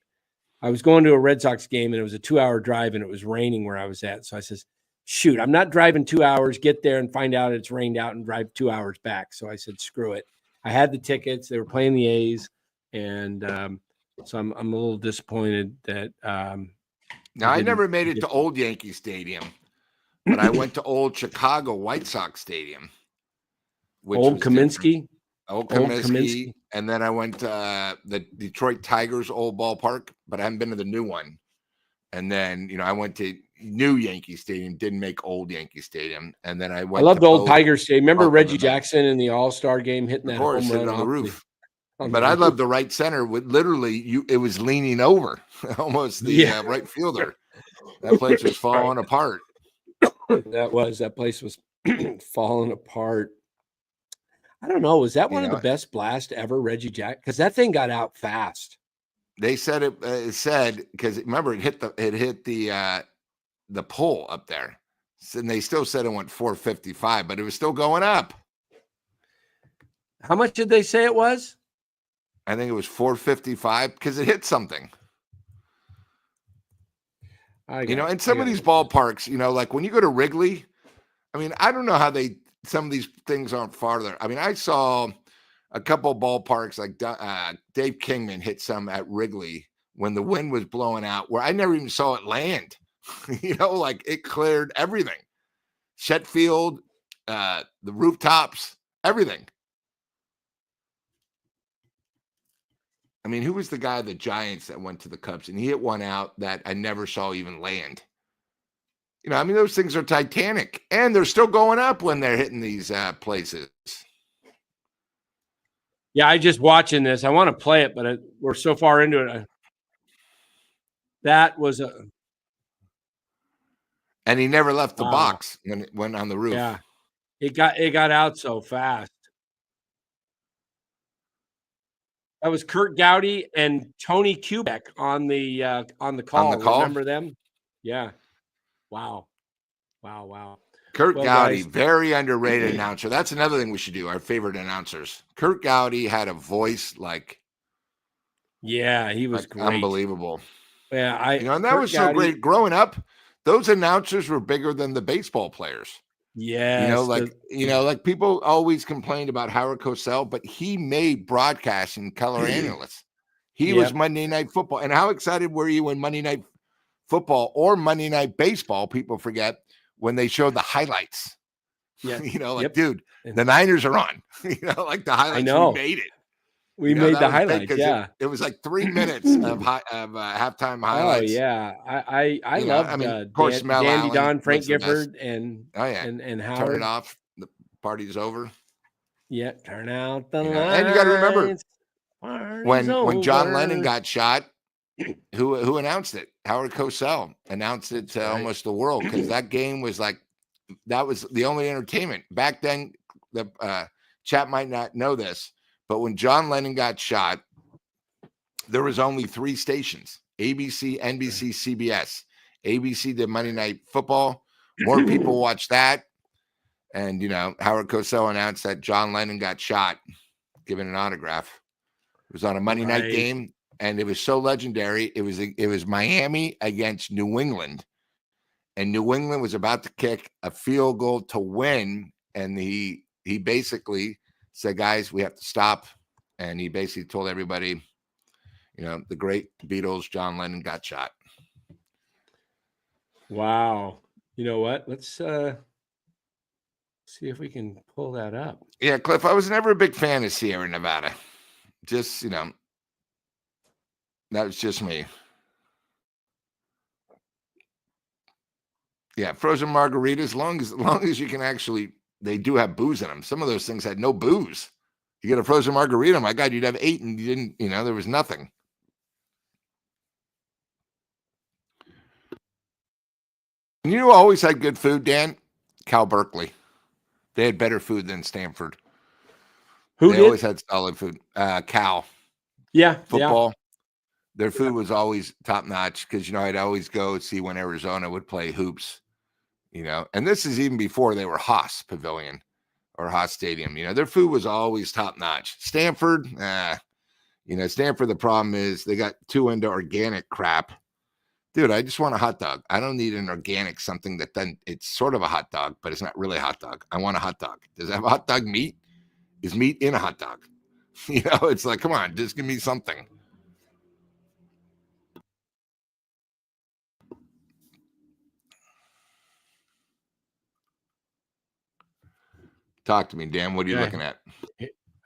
I was going to a Red Sox game and it was a 2-hour drive and it was raining where I was at. So I says, shoot, I'm not driving 2 hours, get there and find out it's rained out and drive 2 hours back. So I said, screw it. I had the tickets. They were playing the A's. And so I'm a little disappointed that. Now, I never made it to Old Yankee Stadium. but I went to old Chicago White Sox Stadium, which Old was different. Kaminsky. Old Old Comiskey, Kaminsky. and then I went to the Detroit Tigers old ballpark, but I haven't been to the new one. And then, I went to new Yankee Stadium, didn't make old Yankee Stadium. And then I I went love to the old both. Tiger Stadium. Remember both of Reggie them. Jackson in the All-Star game hitting Of that course, home sitting run on the off roof. on But the I roof. love the right center with literally it was leaning over almost the right fielder. That place was falling apart. That place was falling apart. I don't know. Was that one of the best blasts ever, Reggie Jack? Because that thing got out fast. They said it said, because remember it hit the pole up there, and they still said it went 455, but it was still going up. How much did they say it was? I think it was 455 because it hit something. And some of these ballparks, like when you go to Wrigley, I mean, I don't know how some of these things aren't farther. I mean, I saw a couple of ballparks like Dave Kingman hit some at Wrigley when the wind was blowing out where I never even saw it land. Like it cleared everything. Sheffield, the rooftops, everything. I mean, who was the guy, the Giants, that went to the Cubs and he hit one out that I never saw even land? I mean, those things are titanic, and they're still going up when they're hitting these places. Yeah, I just watching this. I want to play it, but we're so far into it. That was and he never left the box when it went on the roof. Yeah, it got out so fast. That was Kurt Gowdy and Tony Kubek on the call. Remember them? Yeah. Wow. Kurt Gowdy, very underrated announcer. That's another thing we should do, our favorite announcers. Kurt Gowdy had a voice like... Yeah, he was great. Unbelievable. Yeah, and that was so great. Growing up, those announcers were bigger than the baseball players. Yeah. Like people always complained about Howard Cosell, but he made broadcasting color analysts. He was Monday Night Football. And how excited were you when Monday Night Football or Monday Night Baseball, people forget, when they showed the highlights? Yeah. Dude, the Niners are on. Like the highlights. I know. We made it. We made the highlights. Yeah. It was like 3 minutes of halftime highlights. Oh yeah. I loved of course, Dandy Don, Frank Gifford, and and Howard. Turn it off. The party's over. Yeah. Turn out the lights. And you got to remember when John Lennon got shot, who announced it? Howard Cosell announced it to almost the world, because that game was that was the only entertainment back then. The chat might not know this, but when John Lennon got shot, there was only 3 stations: ABC, NBC, CBS. ABC did Monday Night Football. More people watched that. And, Howard Cosell announced that John Lennon got shot, given an autograph. It was on a Monday night game, and it was so legendary. It was Miami against New England, and New England was about to kick a field goal to win, and he basically said, "Guys, we have to stop." And he basically told everybody, the great Beatles, John Lennon, got shot. Wow. You know what? Let's see if we can pull that up. Yeah, Cliff, I was never a big fan of Sierra Nevada. Just, that was just me. Yeah, frozen margaritas, as long as you can actually, they do have booze in them. Some of those things had no booze. You get a frozen margarita, my God, you'd have 8 and you didn't, there was nothing. And you always had good food, Dan? Cal Berkeley. They had better food than Stanford. They always had solid food. Cal. Yeah. Football. Yeah. Their food was always top notch, because, I'd always go see when Arizona would play hoops, and this is even before they were Haas Pavilion or Haas Stadium. Their food was always top notch. Stanford, Stanford, the problem is they got too into organic crap. Dude, I just want a hot dog. I don't need an organic something that then it's sort of a hot dog, but it's not really a hot dog. I want a hot dog. Does it have a hot dog meat? Is meat in a hot dog? It's like, come on, just give me something. Talk to me, Dan. What are you Okay. looking at?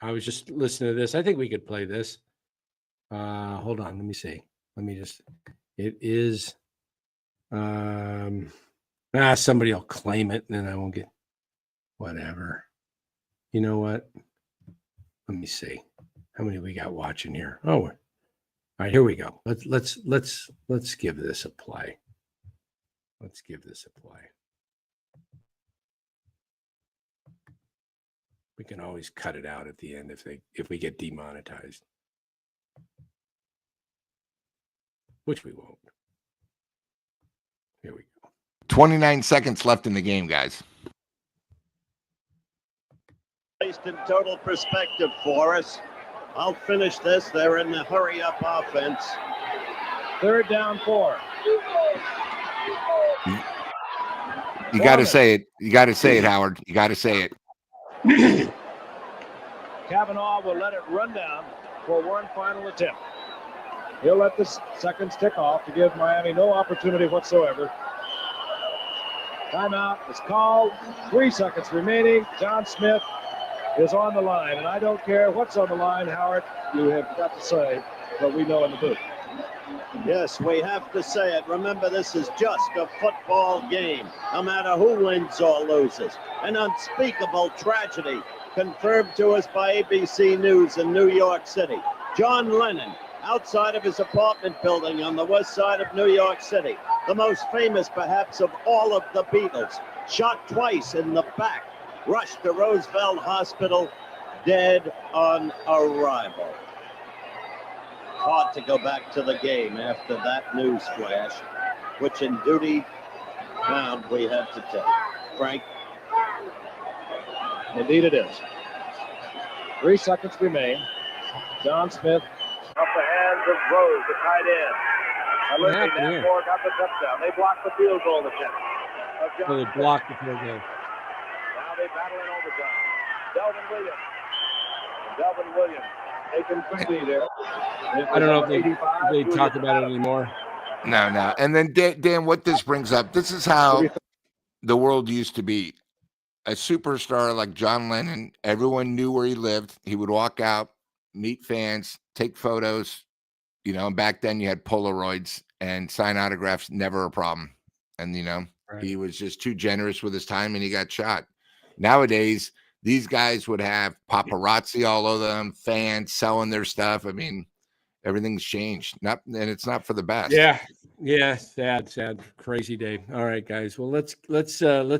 I was just listening to this. I think we could play this. Hold on. Let me see. It is, somebody will claim it and then I won't get whatever. You know what? Let me see. How many we got watching here? Oh, all right, here we go. Let's give this a play. Let's give this a play. We can always cut it out at the end if we get demonetized, which we won't. Here we go. 29 seconds left in the game, guys. Placed in total perspective for us. I'll finish this. They're in the hurry-up offense. 3rd down 4. You got to say it. You got to say it, Howard. You got to say it. Kavanaugh will let it run down for one final attempt. He'll let the seconds tick off to give Miami no opportunity whatsoever. Timeout is called. 3 seconds remaining. John Smith is on the line, and I don't care what's on the line, Howard. You have got to say what we know in the booth. Yes, we have to say it. Remember, this is just a football game, no matter who wins or loses. An unspeakable tragedy confirmed to us by ABC News in New York City. John Lennon, outside of his apartment building on the west side of New York City, the most famous perhaps of all of the Beatles, shot twice in the back, rushed to Roosevelt Hospital, dead on arrival. Hard to go back to the game after that news flash, which in duty bound we had to take. Frank? Indeed it is. 3 seconds remain. John Smith off the hands of Rose, the tight end. What happened here? Got the touchdown. They blocked the field goal attempt. So they blocked the field goal. Now they battle in overtime. Delvin Williams taken quickly there. I don't know if they talk about it anymore. No. And then, Dan, what this brings up, this is how the world used to be. A superstar like John Lennon, everyone knew where he lived. He would walk out, meet fans, take photos. And back then you had Polaroids and sign autographs, never a problem. And, Right. He was just too generous with his time and he got shot. Nowadays, these guys would have paparazzi all over them, fans selling their stuff. I mean, everything's changed. And it's not for the best. Yeah. Sad, crazy day. All right, guys. Well, let's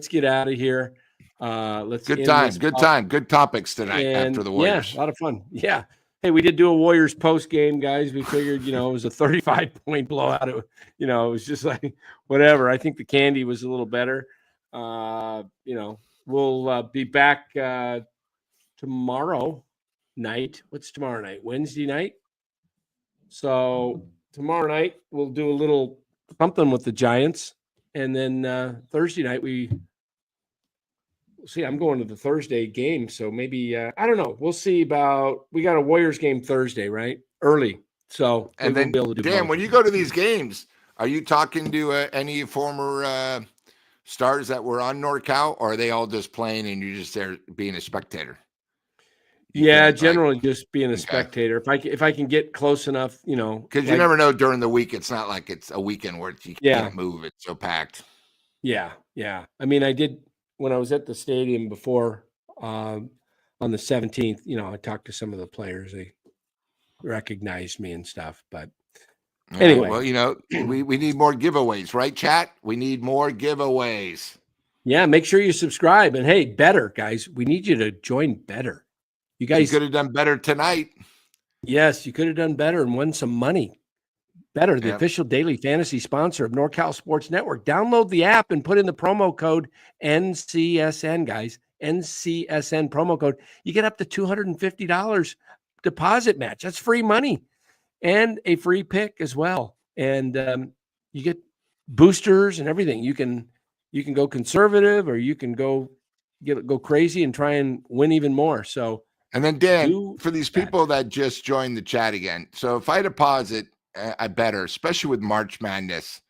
get out of here. Good topics tonight after the Warriors. Yeah, a lot of fun. Yeah. Hey, we did do a Warriors post game, guys. We figured, it was a 35-point blowout. It was just like whatever. I think the candy was a little better. We'll be back tomorrow night. What's tomorrow night? Wednesday night. So tomorrow night we'll do a little something with the Giants, and then Thursday night see, I'm going to the Thursday game, so maybe I don't know. We'll see about. We got a Warriors game Thursday, right? Early, so and then be able to do Dan, both. when you go to these games, are you talking to any former stars that were on NorCal, or are they all just playing and you're just there being a spectator? Generally just being a spectator. If I can get close enough, because you never know during the week. It's not like it's a weekend where you can't move. It's so packed. Yeah. I mean, I did. When I was at the stadium before on the 17th, I talked to some of the players. They recognized me and stuff. But anyway. Well, we need more giveaways, right, chat? We need more giveaways. Yeah, make sure you subscribe. And hey, Better, guys, we need you to join Better. You guys could have done better tonight. Yes, you could have done better and won some money. Better, the official daily fantasy sponsor of NorCal Sports Network. Download the app and put in the promo code NCSN, guys. NCSN promo code. You get up to $250 deposit match. That's free money and a free pick as well. And you get boosters and everything. You can go conservative, or you can go crazy and try and win even more. So, and then Dan, for these people that just joined the chat again. So if I deposit I better, especially with March Madness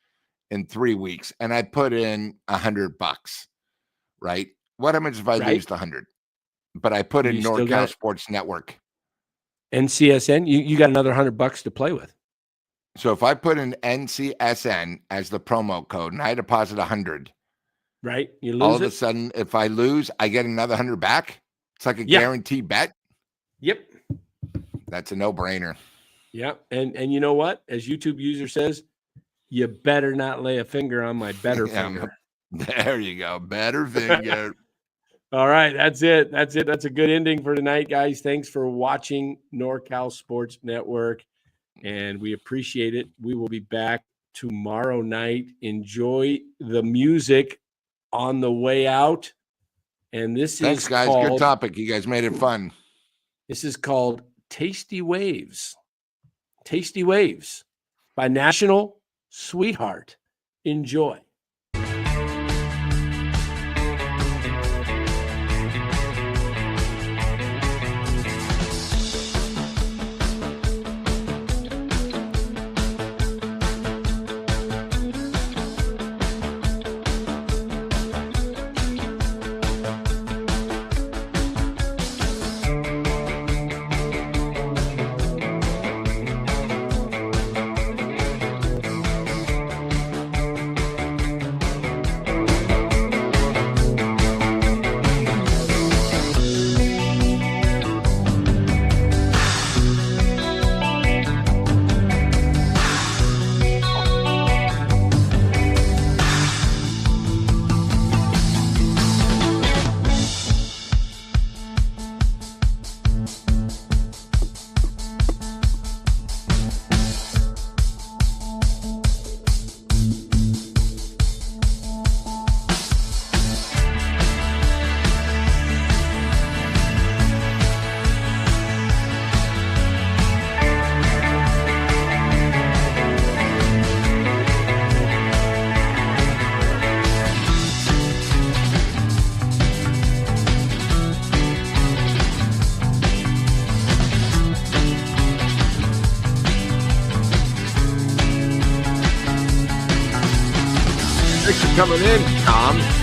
in 3 weeks, and I put in $100, right? What happens if I lose the 100? but I put in You still got NorCal it? Sports Network. NCSN, you got another $100 to play with. So if I put in NCSN as the promo code and I deposit 100, Right? You all lose of a it. sudden, if I lose, I get another 100 back. It's like a Yeah. guaranteed bet. Yep. That's a no-brainer. Yep. And you know what? As YouTube user says, you better not lay a finger on my better Yeah, finger. there you go. Better finger. All right. That's it. That's it. That's a good ending for tonight, guys. Thanks for watching NorCal Sports Network, and we appreciate it. We will be back tomorrow night. Enjoy the music on the way out. And this Thanks, is guys. called, Good topic. You guys made it fun. This is called Tasty Waves. Tasty Waves by National Sweetheart. Enjoy. Thanks for coming in, Tom.